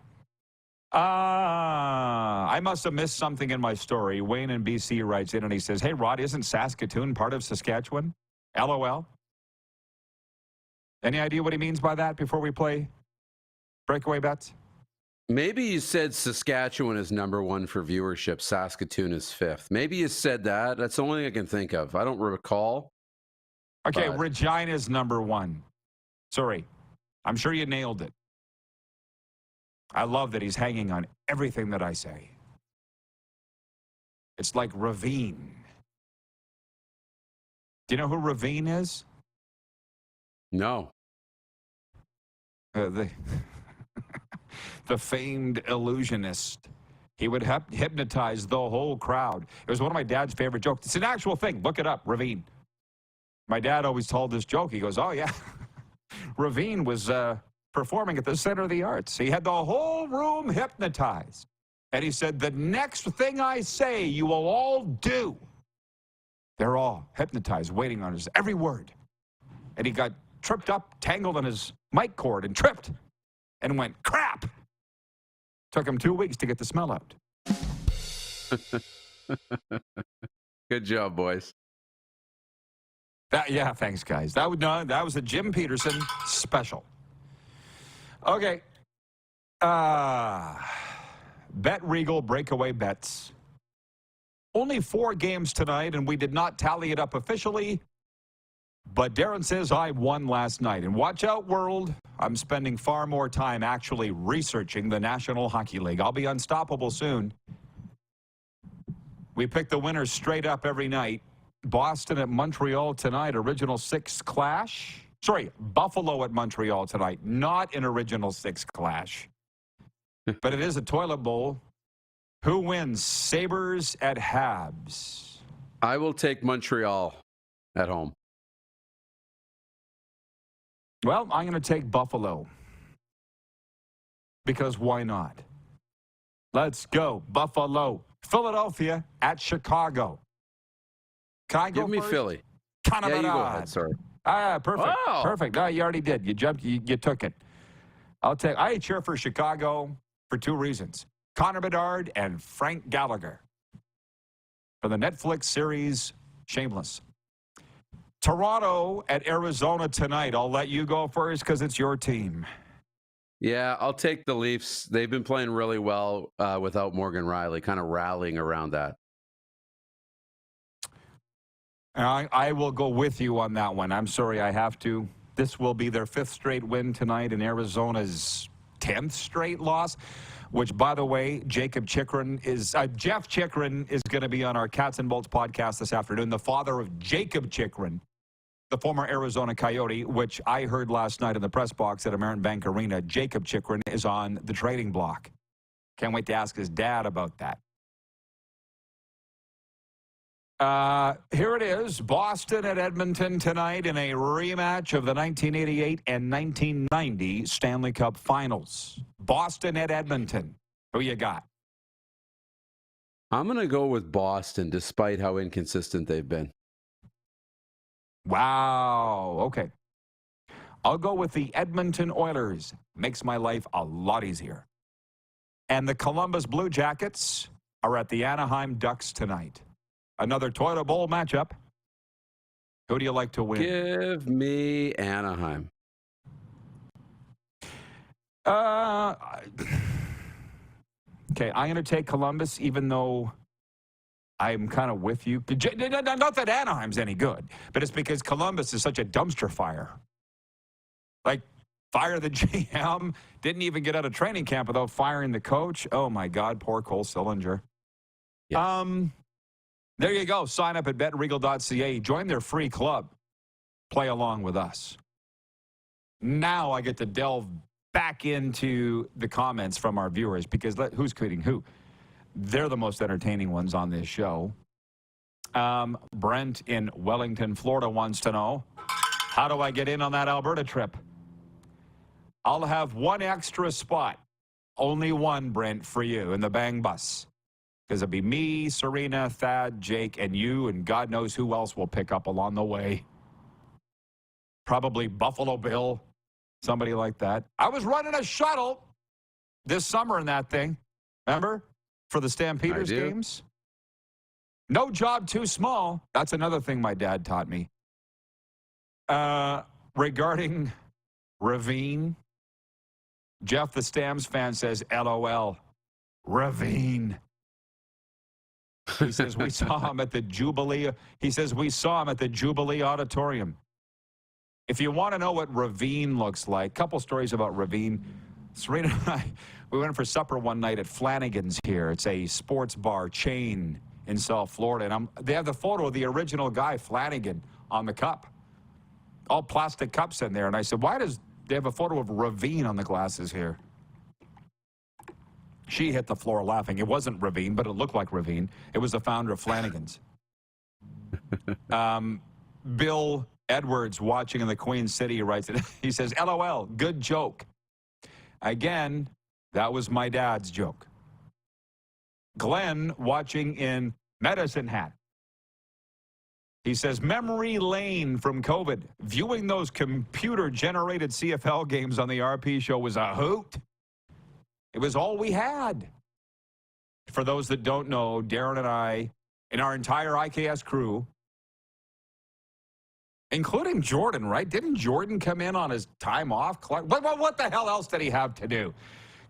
S3: I must have missed something in my story. Wayne in BC writes in, and he says, hey, Rod, isn't Saskatoon part of Saskatchewan? LOL. Any idea what he means by that before we play breakaway bets?
S16: Maybe you said Saskatchewan is number 1 for viewership. Saskatoon is 5th. Maybe you said that. That's the only thing I can think of. I don't recall.
S3: Okay,
S16: but...
S3: Regina's number 1. Sorry. I'm sure you nailed it. I love that he's hanging on everything that I say. It's like Ravine. Do you know who Ravine is?
S16: No.
S3: The famed illusionist. He would hypnotize the whole crowd. It was one of my dad's favorite jokes. It's an actual thing. Look it up, Ravine. My dad always told this joke. He goes, oh, yeah. Ravine was performing at the Center of the Arts. He had the whole room hypnotized. And he said, the next thing I say, you will all do. They're all hypnotized, waiting on his every word. And he got tripped up, tangled on his mic cord, and tripped, and went, crap! Took him 2 weeks to get the smell out.
S16: Good job, boys.
S3: Yeah, thanks, guys. That was a Jim Pedersen special. Okay. Bet Regal breakaway bets. Only 4 games tonight, and we did not tally it up officially. But Darren says I won last night. And watch out, world. I'm spending far more time actually researching the National Hockey League. I'll be unstoppable soon. We pick the winners straight up every night. Boston at Montreal tonight, original 6 clash. Sorry, Buffalo at Montreal tonight, not an original 6 clash. But it is a toilet bowl. Who wins? Sabres at Habs.
S16: I will take Montreal at home.
S3: Well, I'm going to take Buffalo. Because why not? Let's go, Buffalo. Philadelphia at Chicago. Can I go
S16: Give me
S3: first?
S16: Philly.
S3: Canada.
S16: Yeah, you go ahead, sorry.
S3: Perfect.
S16: Oh.
S3: Perfect. No, you already did. You jumped. You took it. I cheer for Chicago for 2 reasons. Connor Bedard and Frank Gallagher. For the Netflix series Shameless. Toronto at Arizona tonight. I'll let you go first because it's your team.
S16: Yeah, I'll take the Leafs. They've been playing really well without Morgan Riley, kind of rallying around that.
S3: I will go with you on that one. I'm sorry I have to. This will be their 5th straight win tonight and Arizona's 10th straight loss, which, by the way, Jeff Chikrin is going to be on our Cats and Bolts podcast this afternoon. The father of Jacob Chikrin, the former Arizona Coyote, which I heard last night in the press box at American Bank Arena. Jacob Chikrin is on the trading block. Can't wait to ask his dad about that. Here it is, Boston at Edmonton tonight in a rematch of the 1988 and 1990 Stanley Cup Finals. Boston at Edmonton. Who you got?
S16: I'm going to go with Boston, despite how inconsistent they've been.
S3: Wow. Okay. I'll go with the Edmonton Oilers. Makes my life a lot easier. And the Columbus Blue Jackets are at the Anaheim Ducks tonight. Another Toyota Bowl matchup. Who do you like to win?
S16: Give me Anaheim.
S3: Okay, I'm going to take Columbus, even though I'm kind of with you. Not that Anaheim's any good, but it's because Columbus is such a dumpster fire. Like, fire the GM, didn't even get out of training camp without firing the coach. Oh, my God, poor Cole Sillinger. Yeah. There you go. Sign up at betregal.ca. Join their free club. Play along with us. Now I get to delve back into the comments from our viewers because who's tweeting who? They're the most entertaining ones on this show. Brent in Wellington, Florida wants to know, how do I get in on that Alberta trip? I'll have 1 extra spot. Only 1, Brent, for you in the Bang Bus. Because it'll be me, Serena, Thad, Jake, and you, and God knows who else will pick up along the way. Probably Buffalo Bill, somebody like that. I was running a shuttle this summer in that thing. Remember? For the Stampeders games. No job too small. That's another thing my dad taught me. Regarding Ravine, Jeff, the Stamps fan, says, LOL, Ravine. He says, we saw him at the Jubilee. He says, we saw him at the Jubilee Auditorium. If you want to know what Ravine looks like, a couple stories about Ravine. Serena and I, we went for supper one night at Flanagan's here. It's a sports bar chain in South Florida. And they have the photo of the original guy, Flanagan, on the cup. All plastic cups in there. And I said, why does they have a photo of Ravine on the glasses here? She hit the floor laughing. It wasn't Ravine, but it looked like Ravine. It was the founder of Flanagan's. Bill Edwards, watching in the Queen City, writes it. He says, LOL, good joke. Again, that was my dad's joke. Glenn, watching in Medicine Hat. He says, memory lane from COVID. Viewing those computer-generated CFL games on the RP show was a hoot. It was all we had. For those that don't know, Darren and I, and our entire IKS crew, including Jordan, right? Didn't Jordan come in on his time off? What the hell else did he have to do?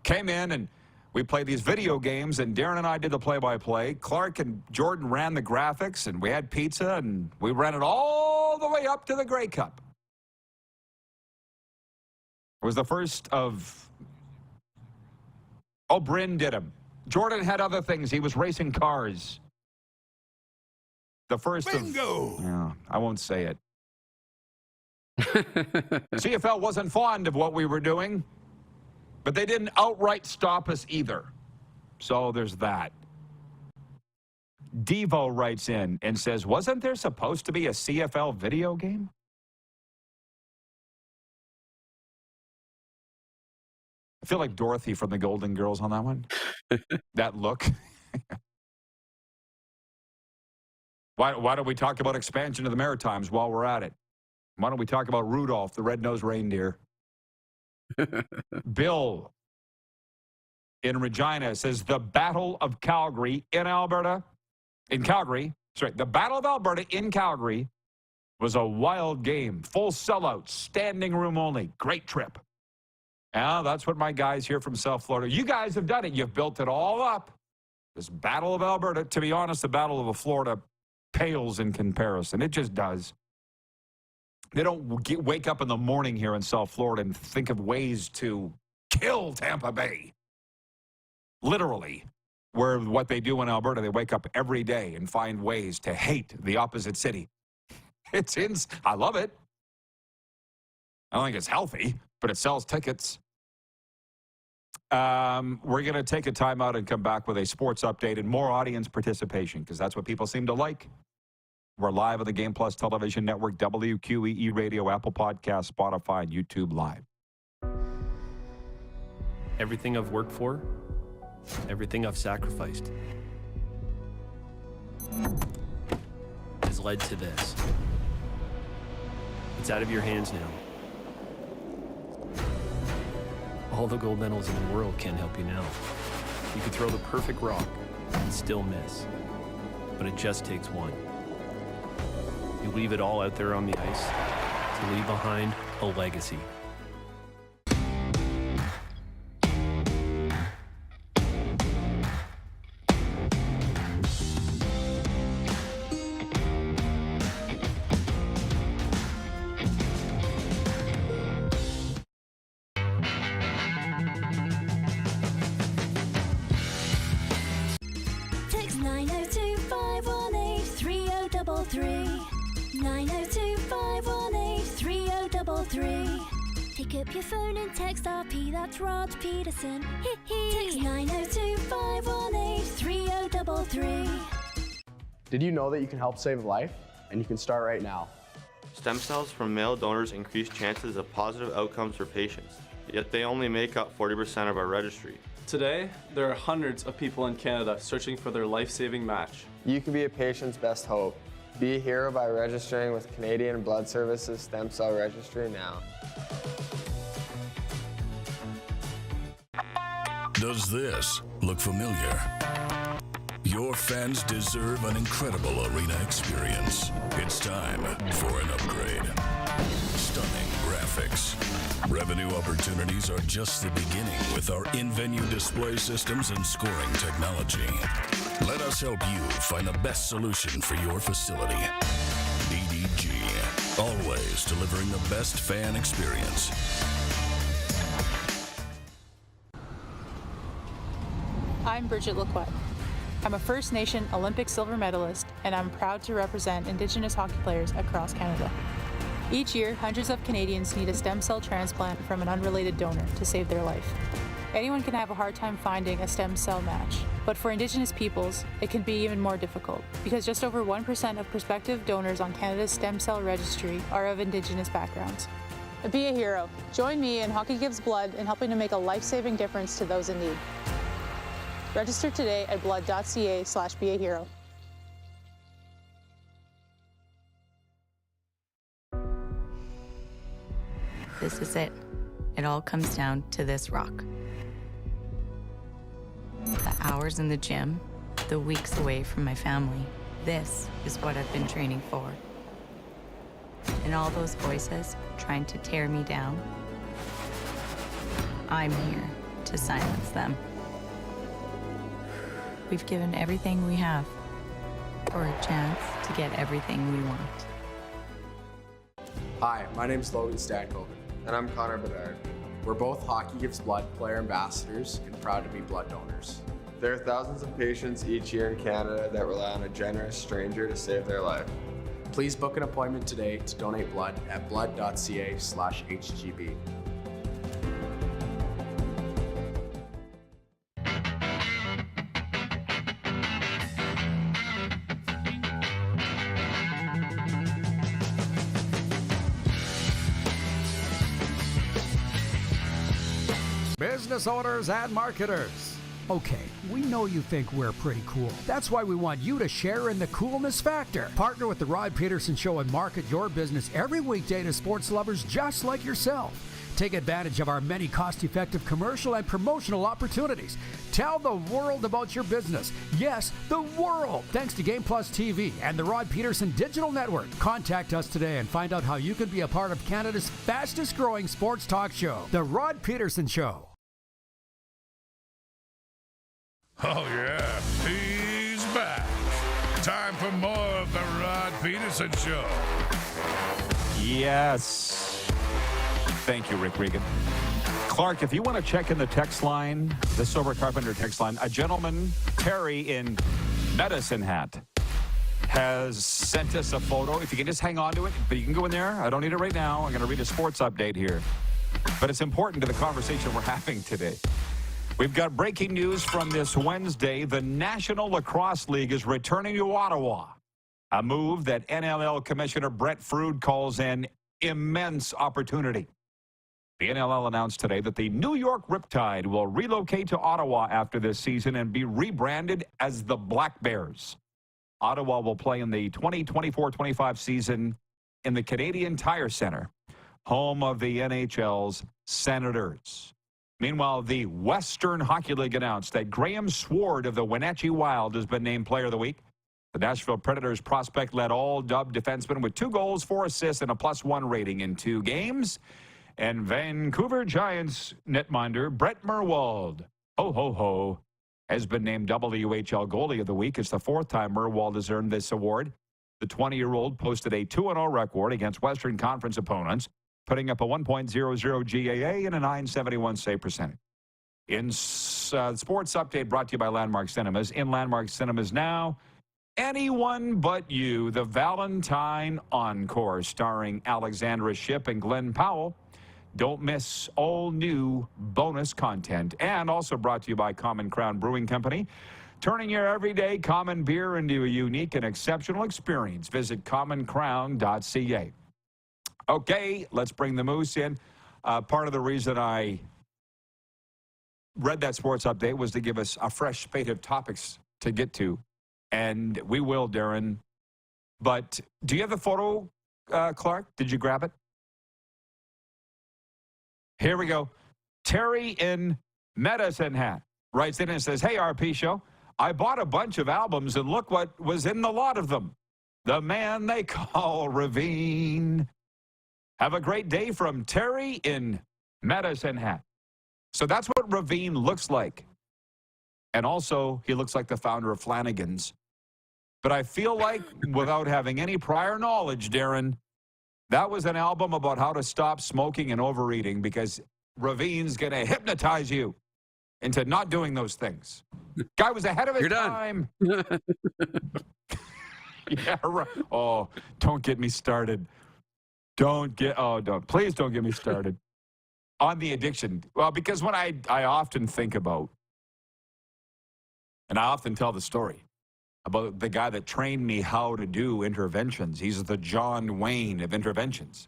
S3: Came in and we played these video games, and Darren and I did the play-by-play. Clark and Jordan ran the graphics, and we had pizza, and we ran it all the way up to the Grey Cup. It was the first of... Oh, Bryn did him. Jordan had other things. He was racing cars. The first
S19: Bingo!
S3: of... Yeah, I won't say it. CFL wasn't fond of what we were doing, but they didn't outright stop us either. So there's that. Devo writes in and says, wasn't there supposed to be a CFL video game? I feel like Dorothy from the Golden Girls on that one. That look. Why don't we talk about expansion of the Maritimes while we're at it? Why don't we talk about Rudolph, the red-nosed reindeer? Bill in Regina says, the Battle of Calgary in Alberta, the Battle of Alberta in Calgary was a wild game. Full sellout, standing room only. Great trip. Yeah, that's what my guys here from South Florida, you guys have done it. You've built it all up. This Battle of Alberta, to be honest, the Battle of Florida pales in comparison. It just does. They don't wake up in the morning here in South Florida and think of ways to kill Tampa Bay. Literally. Where what they do in Alberta, they wake up every day and find ways to hate the opposite city. I love it. I don't think it's healthy, but it sells tickets. We're going to take a timeout and come back with a sports update and more audience participation, because that's what people seem to like. We're live on the Game Plus Television Network, WQEE Radio, Apple Podcasts, Spotify, and YouTube Live.
S9: Everything I've worked for, everything I've sacrificed, has led to this. It's out of your hands now. All the gold medals in the world can't help you now. You could throw the perfect rock and still miss, but it just takes one. You leave it all out there on the ice to leave behind a legacy.
S14: Text 902-518-3033. 902-518-3033. Pick up your phone and text RP, that's Rod Pedersen. Text 902-518-3033.
S10: Did you know that you can help save a life? And you can start right now.
S11: Stem cells from male donors increase chances of positive outcomes for patients, yet they only make up 40% of our registry.
S12: Today, there are hundreds of people in Canada searching for their life-saving match.
S13: You can be a patient's best hope. Be a hero by registering with Canadian Blood Services Stem Cell Registry now.
S2: Does this look familiar? Your fans deserve an incredible arena experience. It's time for an upgrade. Stunning graphics. graphics. Revenue opportunities are just the beginning with our in-venue display systems and scoring technology. Let us help you find the best solution for your facility. BDG, always delivering the best fan experience.
S21: I'm Bridget Lacquette. I'm a First Nation Olympic silver medalist, and I'm proud to represent Indigenous hockey players across Canada. Each year, hundreds of Canadians need a stem cell transplant from an unrelated donor to save their life. Anyone can have a hard time finding a stem cell match, but for Indigenous peoples, it can be even more difficult because just over 1% of prospective donors on Canada's stem cell registry are of Indigenous backgrounds. Be a hero. Join me in Hockey Gives Blood in helping to make a life-saving difference to those in need. Register today at blood.ca/beahero.
S1: This is it. It all comes down to this rock. The hours in the gym, the weeks away from my family. This is what I've been training for. And all those voices trying to tear me down, I'm here to silence them. We've given everything we have for a chance to get everything we want.
S10: Hi, my name's Logan Stankoven.
S13: And I'm Connor Bedard.
S10: We're both Hockey Gives Blood player ambassadors and proud to be blood donors.
S13: There are thousands of patients each year in Canada that rely on a generous stranger to save their life.
S10: Please book an appointment today to donate blood at blood.ca/HGB.
S15: Business owners and marketers. Okay, we know you think we're pretty cool. That's why we want you to share in the coolness factor. Partner with the Rod Pedersen Show and market your business every weekday to sports lovers just like yourself. Take advantage of our many cost-effective commercial and promotional opportunities. Tell the world about your business. Yes, the world. Thanks to Game Plus TV and the Rod Pedersen Digital Network. Contact us today and find out how you can be a part of Canada's fastest-growing sports talk show, The Rod Pedersen Show.
S19: Oh, yeah, he's back. Time for more of the Rod Pedersen Show.
S3: Yes. Thank you, Rick Regan. Clark, if you want to check in the text line, the Sober Carpenter text line, a gentleman, Terry in Medicine Hat, has sent us a photo. If you can just hang on to it, but you can go in there. I don't need it right now. I'm going to read a sports update here. But it's important to the conversation we're having today. We've got breaking news from this Wednesday. The National Lacrosse League is returning to Ottawa, a move that NLL Commissioner Brett Frood calls an immense opportunity. The NLL announced today that the New York Riptide will relocate to Ottawa after this season and be rebranded as the Black Bears. Ottawa will play in the 2024-25 season in the Canadian Tire Centre, home of the NHL's Senators. Meanwhile, the Western Hockey League announced that Graham Sword of the Wenatchee Wild has been named Player of the Week. The Nashville Predators prospect led all-dub defenseman with 2 goals, 4 assists, and a +1 rating in 2 games. And Vancouver Giants netminder Brett Merwald, ho, ho, ho, has been named WHL Goalie of the Week. It's the 4th time Merwald has earned this award. The 20-year-old posted a 2-0 record against Western Conference opponents, putting up a 1.00 GAA and a .971 save percentage. In sports update brought to you by Landmark Cinemas. In Landmark Cinemas now, Anyone But You, the Valentine Encore, starring Alexandra Shipp and Glenn Powell. Don't miss all new bonus content. And also brought to you by Common Crown Brewing Company, turning your everyday common beer into a unique and exceptional experience. Visit commoncrown.ca. Okay, let's bring the Moose in. Part of the reason I read that sports update was to give us a fresh spate of topics to get to. And we will, Darren. But do you have the photo, Clark? Did you grab it? Here we go. Terry in Medicine Hat writes in and says, "Hey, RP Show, I bought a bunch of albums and look what was in the lot of them. The Man They Call Ravine. Have a great day from Terry in Medicine Hat. So that's what Ravine looks like. And also, he looks like the founder of Flanagan's. But I feel like, without having any prior knowledge, Darren, that was an album about how to stop smoking and overeating, because Ravine's going to hypnotize you into not doing those things. Guy was ahead of his time. Yeah, right. Oh, don't get me started. Please don't get me started on the addiction. Well, because when I often think about, and I often tell the story about the guy that trained me how to do interventions. He's the John Wayne of interventions.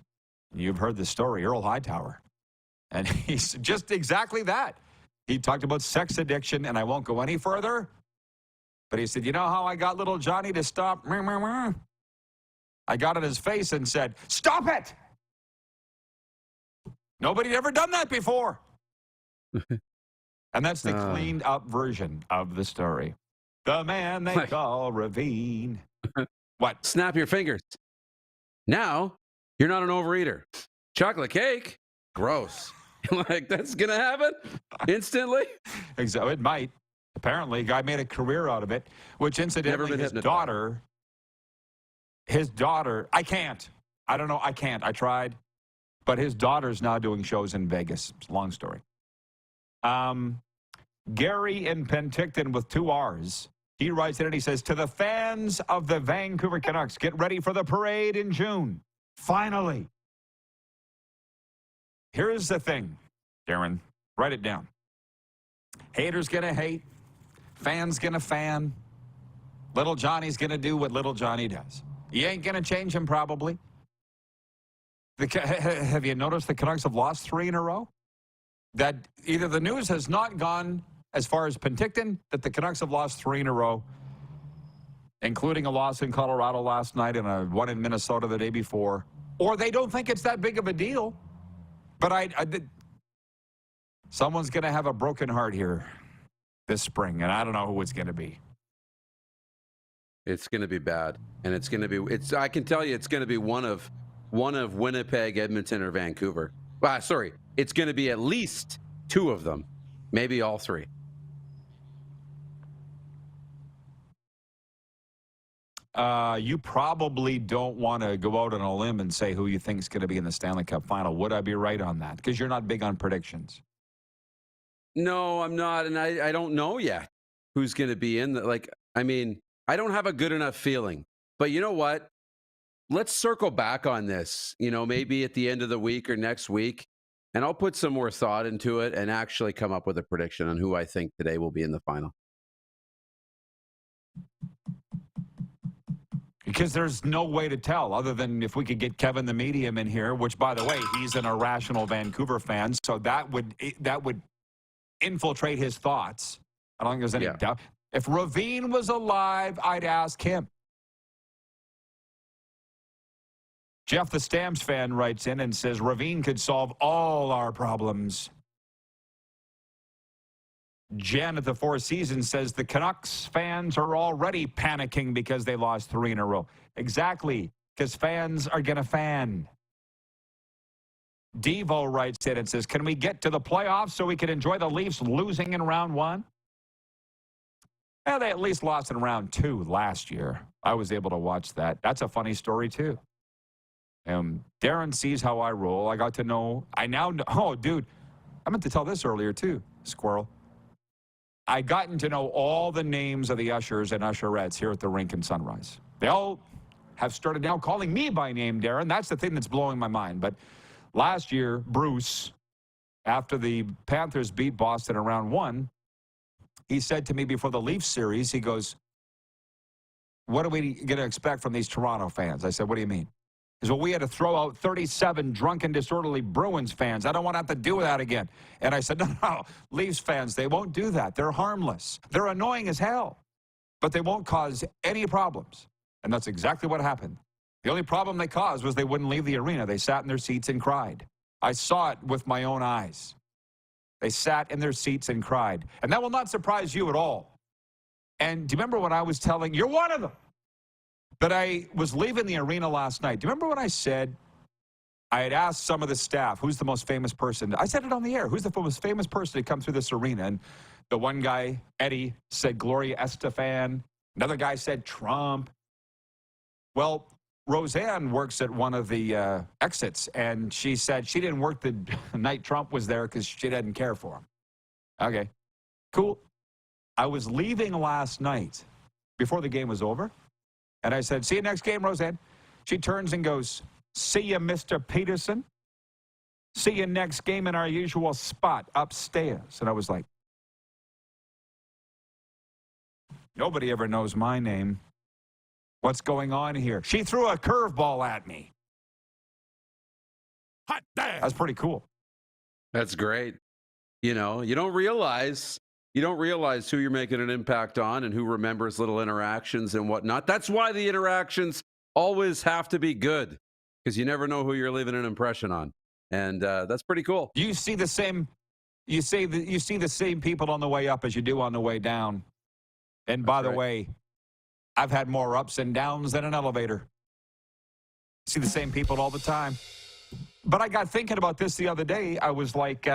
S3: You've heard the story, Earl Hightower. And he's just exactly that. He talked about sex addiction, and I won't go any further. But he said, you know how I got little Johnny to stop? I got in his face and said, stop it! Nobody had ever done that before. And that's the cleaned up version of the story. The man they call Ravine. What?
S16: Snap your fingers. Now, you're not an overeater. Chocolate cake? Gross. Like, that's going to happen instantly?
S3: Exactly. It might. Apparently, a guy made a career out of it, which incidentally, his daughter, I can't. I don't know. I can't. I tried. But his daughter's now doing shows in Vegas. It's a long story. Gary in Penticton with 2 R's. He writes in and he says, to the fans of the Vancouver Canucks, get ready for the parade in June. Finally. Here's the thing, Darren. Write it down. Haters gonna hate. Fans gonna fan. Little Johnny's gonna do what little Johnny does. You ain't gonna change him, probably. Have you noticed the Canucks have lost 3 in a row? That either the news has not gone as far as Penticton, that the Canucks have lost 3 in a row, including a loss in Colorado last night and a one in Minnesota the day before, or they don't think it's that big of a deal. But someone's going to have a broken heart here this spring, and I don't know who it's going to be.
S16: It's going to be bad, and it's going to be. I can tell you, it's going to be one of Winnipeg, Edmonton, or Vancouver. Sorry, it's going to be at least 2 of them, maybe all 3.
S3: You probably don't want to go out on a limb and say who you think is going to be in the Stanley Cup final. Would I be right on that? Because you're not big on predictions.
S16: No, I'm not, and I don't know yet who's going to be in. I don't have a good enough feeling. But you know what? Let's circle back on this, maybe at the end of the week or next week, and I'll put some more thought into it and actually come up with a prediction on who I think today will be in the final.
S3: Because there's no way to tell other than if we could get Kevin the Medium in here, which, by the way, he's an irrational Vancouver fan, so that would infiltrate his thoughts. I don't think there's any doubt. If Ravine was alive, I'd ask him. Jeff the Stamps fan writes in and says, Ravine could solve all our problems. Jen at the Four Seasons says the Canucks fans are already panicking because they lost 3 in a row. Exactly, because fans are going to fan. Devo writes in and says, can we get to the playoffs so we can enjoy the Leafs losing in round 1? Well, they at least lost in round 2 last year. I was able to watch that. That's a funny story, too. Darren sees how I roll. I got to know. I now know. Oh, dude, I meant to tell this earlier, too, Squirrel. I gotten to know all the names of the ushers and usherettes here at the rink in Sunrise. They all have started now calling me by name, Darren. That's the thing that's blowing my mind. But last year, Bruce, after the Panthers beat Boston in round 1, he said to me before the Leafs series, he goes, what are we going to expect from these Toronto fans? I said, what do you mean? He said, well, we had to throw out 37 drunken, disorderly Bruins fans. I don't want to have to do that again. And I said, no, Leafs fans, they won't do that. They're harmless. They're annoying as hell, but they won't cause any problems. And that's exactly what happened. The only problem they caused was they wouldn't leave the arena. They sat in their seats and cried. I saw it with my own eyes. They sat in their seats and cried. And that will not surprise you at all. And do you remember when I was telling, you're one of them, that I was leaving the arena last night? Do you remember what I said? I had asked some of the staff, who's the most famous person? I said it on the air. Who's the most famous person to come through this arena? And the one guy, Eddie, said Gloria Estefan. Another guy said Trump. Well, Roseanne works at one of the exits, and she said she didn't work the night Trump was there because she didn't care for him. Okay, cool. I was leaving last night before the game was over, and I said, see you next game, Roseanne. She turns and goes, see you, Mr. Pedersen. See you next game in our usual spot upstairs. And I was like, nobody ever knows my name. What's going on here? She threw a curveball at me. Hot damn. That's pretty cool.
S16: That's great. You know, you don't realize who you're making an impact on and who remembers little interactions and whatnot. That's why the interactions always have to be good, because you never know who you're leaving an impression on. And that's pretty cool.
S3: You see the same people on the way up as you do on the way down. And by the way, I've had more ups and downs than an elevator. See the same people all the time. But I got thinking about this the other day. I was like,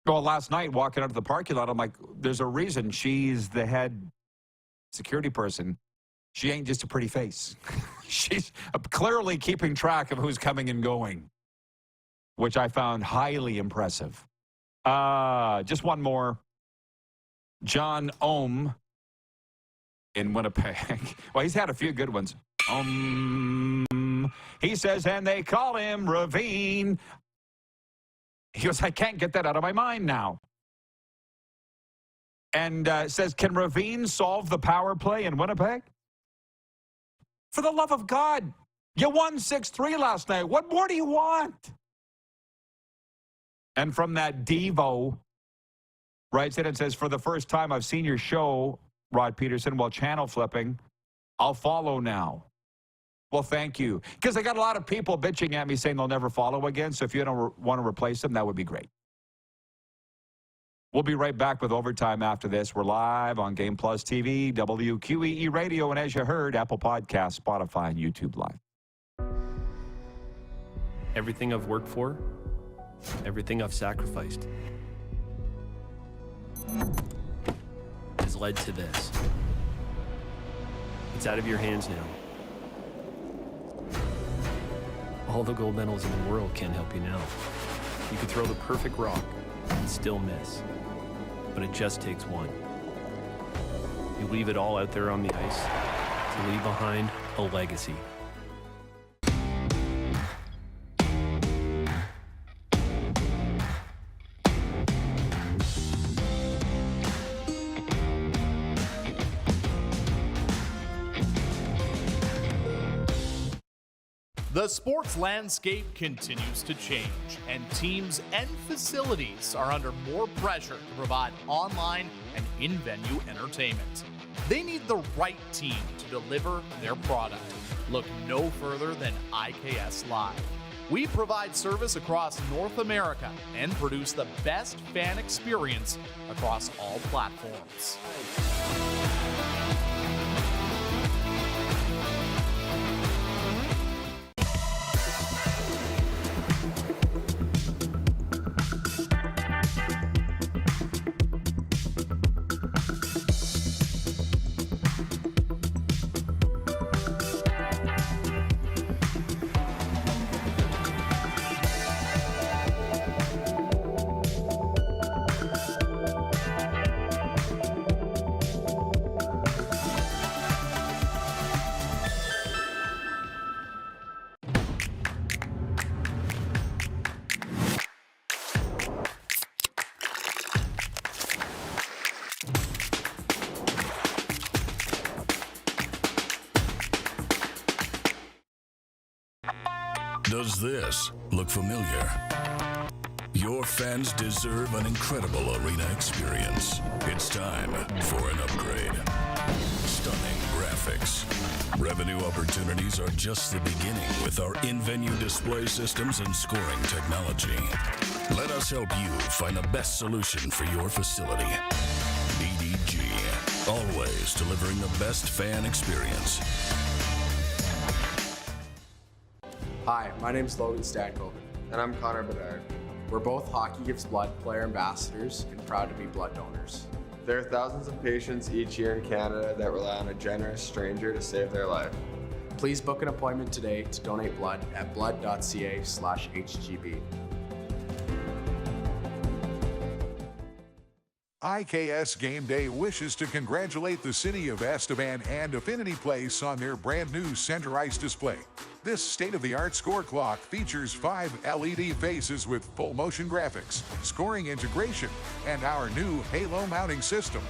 S3: last night walking out of the parking lot, I'm like, there's a reason she's the head security person. She ain't just a pretty face. She's clearly keeping track of who's coming and going, which I found highly impressive. Just one more. John Ohm in Winnipeg. Well, he's had a few good ones. He says, and they call him Ravine. He goes, I can't get that out of my mind now. And says, can Ravine solve the power play in Winnipeg? For the love of God, you won 6-3 last night. What more do you want? And from that Devo, writes in and says, for the first time I've seen your show, Rod Pedersen, while channel flipping. I'll follow now. Well, thank you. Because I got a lot of people bitching at me saying they'll never follow again. So if you don't want to replace them, that would be great. We'll be right back with Overtime after this. We're live on Game Plus TV, WQEE Radio, and as you heard, Apple Podcasts, Spotify, and YouTube Live.
S9: Everything I've worked for, everything I've sacrificed, has led to this. It's out of your hands now. All the gold medals in the world can't help you now. You could throw the perfect rock and still miss, but it just takes one. You leave it all out there on the ice to leave behind a legacy.
S7: The sports landscape continues to change, and teams and facilities are under more pressure to provide online and in-venue entertainment. They need the right team to deliver their product. Look no further than IKS Live. We provide service across North America and produce the best fan experience across all platforms.
S2: Does this look familiar? Your fans deserve an incredible arena experience. It's time for an upgrade. Stunning graphics. Revenue opportunities are just the beginning with our in-venue display systems and scoring technology. Let us help you find the best solution for your facility. EDG, always delivering the best fan experience.
S10: Hi, my name's Logan Stanko.
S13: And I'm Connor Bedard.
S10: We're both Hockey Gives Blood player ambassadors and proud to be blood donors.
S13: There are thousands of patients each year in Canada that rely on a generous stranger to save their life.
S10: Please book an appointment today to donate blood at blood.ca/HGB.
S17: IKS Game Day wishes to congratulate the city of Estevan and Affinity Place on their brand new center ice display. This state-of-the-art score clock features 5 LED faces with full motion graphics, scoring integration, and our new Halo mounting system.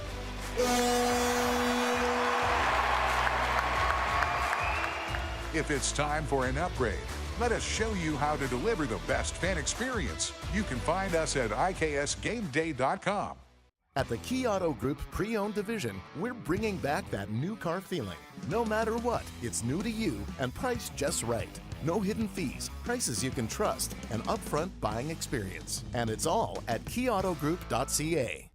S17: If it's time for an upgrade, let us show you how to deliver the best fan experience. You can find us at iksgameday.com.
S18: At the Key Auto Group Pre-Owned Division, we're bringing back that new car feeling. No matter what, it's new to you and priced just right. No hidden fees, prices you can trust, an upfront buying experience. And it's all at keyautogroup.ca.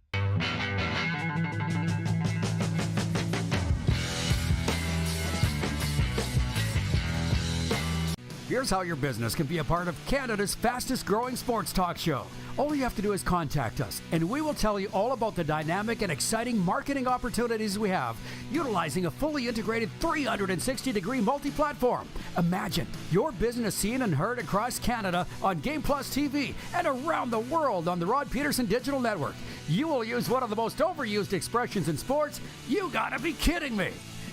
S15: Here's how your business can be a part of Canada's fastest growing sports talk show. All you have to do is contact us, and we will tell you all about the dynamic and exciting marketing opportunities we have, utilizing a fully integrated 360-degree multi-platform. Imagine your business seen and heard across Canada on Game Plus TV and around the world on the Rod Pedersen Digital Network. You will use one of the most overused expressions in sports. You gotta be kidding me.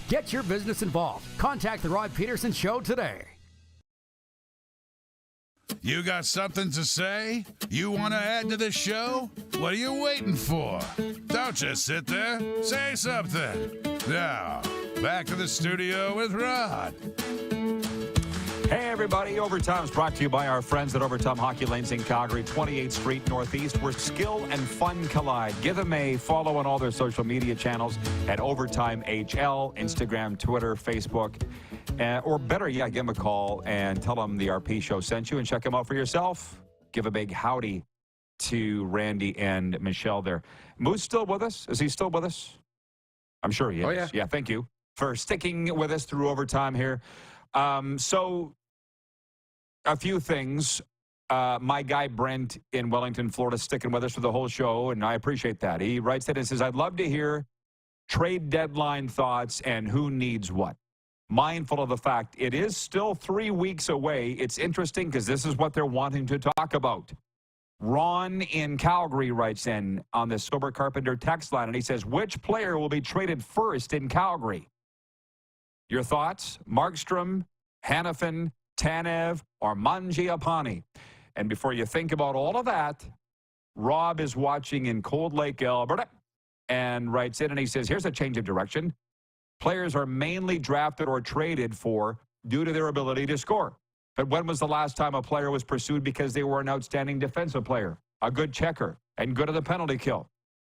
S15: Get your business involved. Contact the Rod Pedersen Show today.
S19: You got something to say? You want to add to the show? What are you waiting for? Don't just sit there. Say something. Now, back to the studio with Rod.
S3: Hey, everybody. Overtime's brought to you by our friends at Overtime Hockey Lanes in Calgary, 28th Street Northeast, where skill and fun collide. Give them a follow on all their social media channels at Overtime HL, Instagram, Twitter, Facebook. Or better yet, give them a call and tell them the RP Show sent you and check them out for yourself. Give a big howdy to Randy and Michelle there. Moose still with us? Is he still with us? I'm sure he is.
S16: Oh, yeah.
S3: Yeah, thank you for sticking with us through overtime here. So a few things. My guy Brent in Wellington, Florida, sticking with us for the whole show, and I appreciate that. He writes that and says, I'd love to hear trade deadline thoughts and who needs what. Mindful of the fact it is still 3 weeks away. It's interesting because this is what they're wanting to talk about. Ron in Calgary writes in on the Sober Carpenter text line, and he says, which player will be traded first in Calgary? Your thoughts? Markstrom, Hanifin, Tanev, or Mangiapane? And before you think about all of that, Rob is watching in Cold Lake, Alberta, and writes in, and he says, here's a change of direction. Players are mainly drafted or traded for due to their ability to score. But when was the last time a player was pursued because they were an outstanding defensive player, a good checker, and good at the penalty kill?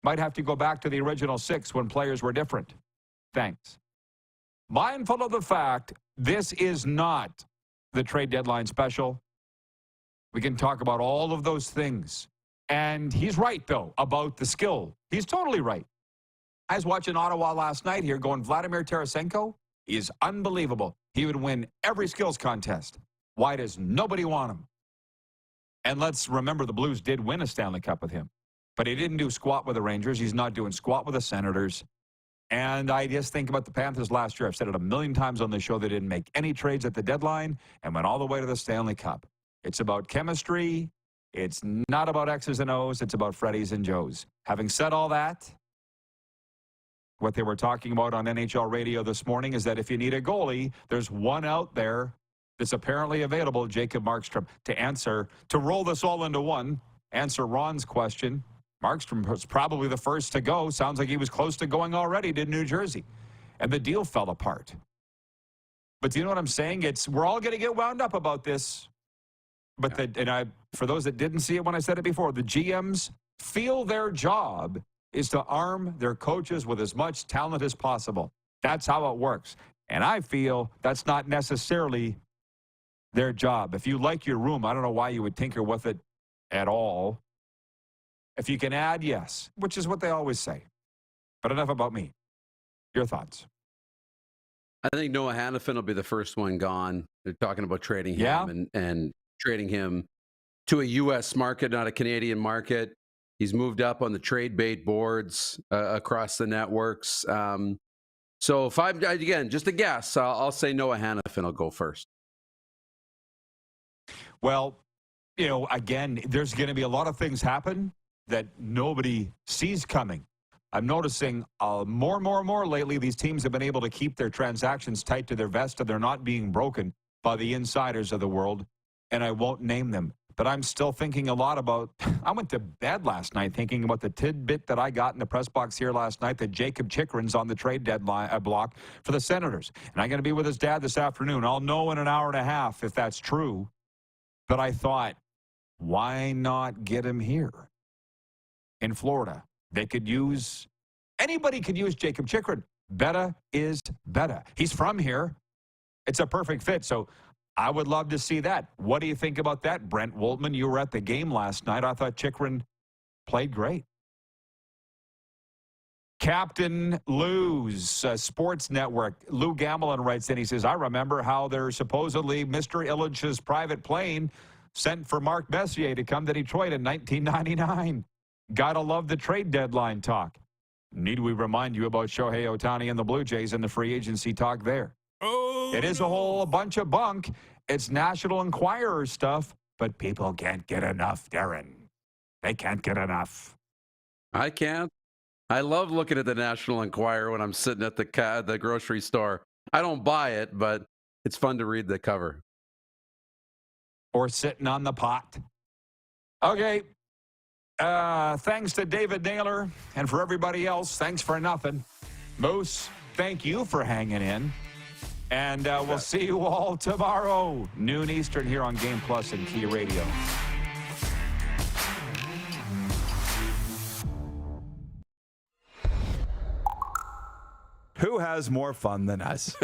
S3: Might have to go back to the original 6 when players were different. Thanks. Mindful of the fact this is not the trade deadline special. We can talk about all of those things. And he's right, though, about the skill. He's totally right. I was watching Ottawa last night here going, Vladimir Tarasenko is unbelievable. He would win every skills contest. Why does nobody want him? And let's remember the Blues did win a Stanley Cup with him. But he didn't do squat with the Rangers. He's not doing squat with the Senators. And I just think about the Panthers last year. I've said it a million times on the show. They didn't make any trades at the deadline and went all the way to the Stanley Cup. It's about chemistry. It's not about X's and O's. It's about Freddy's and Joe's. Having said all that, what they were talking about on NHL radio this morning is that if you need a goalie, there's one out there that's apparently available, Jacob Markstrom. To roll this all into one, answer Ron's question, Markstrom was probably the first to go. Sounds like he was close to going already to New Jersey. And the deal fell apart. But do you know what I'm saying? We're all going to get wound up about this. But for those that didn't see it when I said it before, the GMs feel their job is to arm their coaches with as much talent as possible. That's how it works. And I feel that's not necessarily their job. If you like your room, I don't know why you would tinker with it at all. If you can add, yes, which is what they always say. But enough about me. Your thoughts?
S16: I think Noah Hannafin will be the first one gone. They're talking about trading him and trading him to a U.S. market, not a Canadian market. He's moved up on the trade bait boards across the networks. So if I'm, again, just a guess, I'll say Noah Hannafin will go first.
S3: Well, again, there's going to be a lot of things happen that nobody sees coming. I'm noticing more and more lately, these teams have been able to keep their transactions tight to their vest, and they're not being broken by the insiders of the world, and I won't name them. But I'm still thinking a lot about, I went to bed last night thinking about the tidbit that I got in the press box here last night that Jacob Chikrin's on the trade deadline block for the Senators. And I'm going to be with his dad this afternoon. I'll know in an hour and a half if that's true. But I thought, why not get him here in Florida? Anybody could use Jacob Chikrin. Better is better. He's from here. It's a perfect fit. So I would love to see that. What do you think about that, Brent Woltman? You were at the game last night. I thought Chikrin played great. Captain Lou's Sports Network. Lou Gamelin writes in. He says, I remember how there's supposedly Mr. Illich's private plane sent for Mark Messier to come to Detroit in 1999. Gotta love the trade deadline talk. Need we remind you about Shohei Ohtani and the Blue Jays and the free agency talk there? It is a whole bunch of bunk. It's National Enquirer stuff, but people can't get enough, Darren. They can't get enough.
S16: I can't. I love looking at the National Enquirer when I'm sitting at the grocery store. I don't buy it, but it's fun to read the cover.
S3: Or sitting on the pot. Okay. Thanks to David Naylor, and for everybody else, thanks for nothing. Moose, thank you for hanging in. And we'll see you all tomorrow, noon Eastern, here on Game Plus and Key Radio.
S6: Who has more fun than us?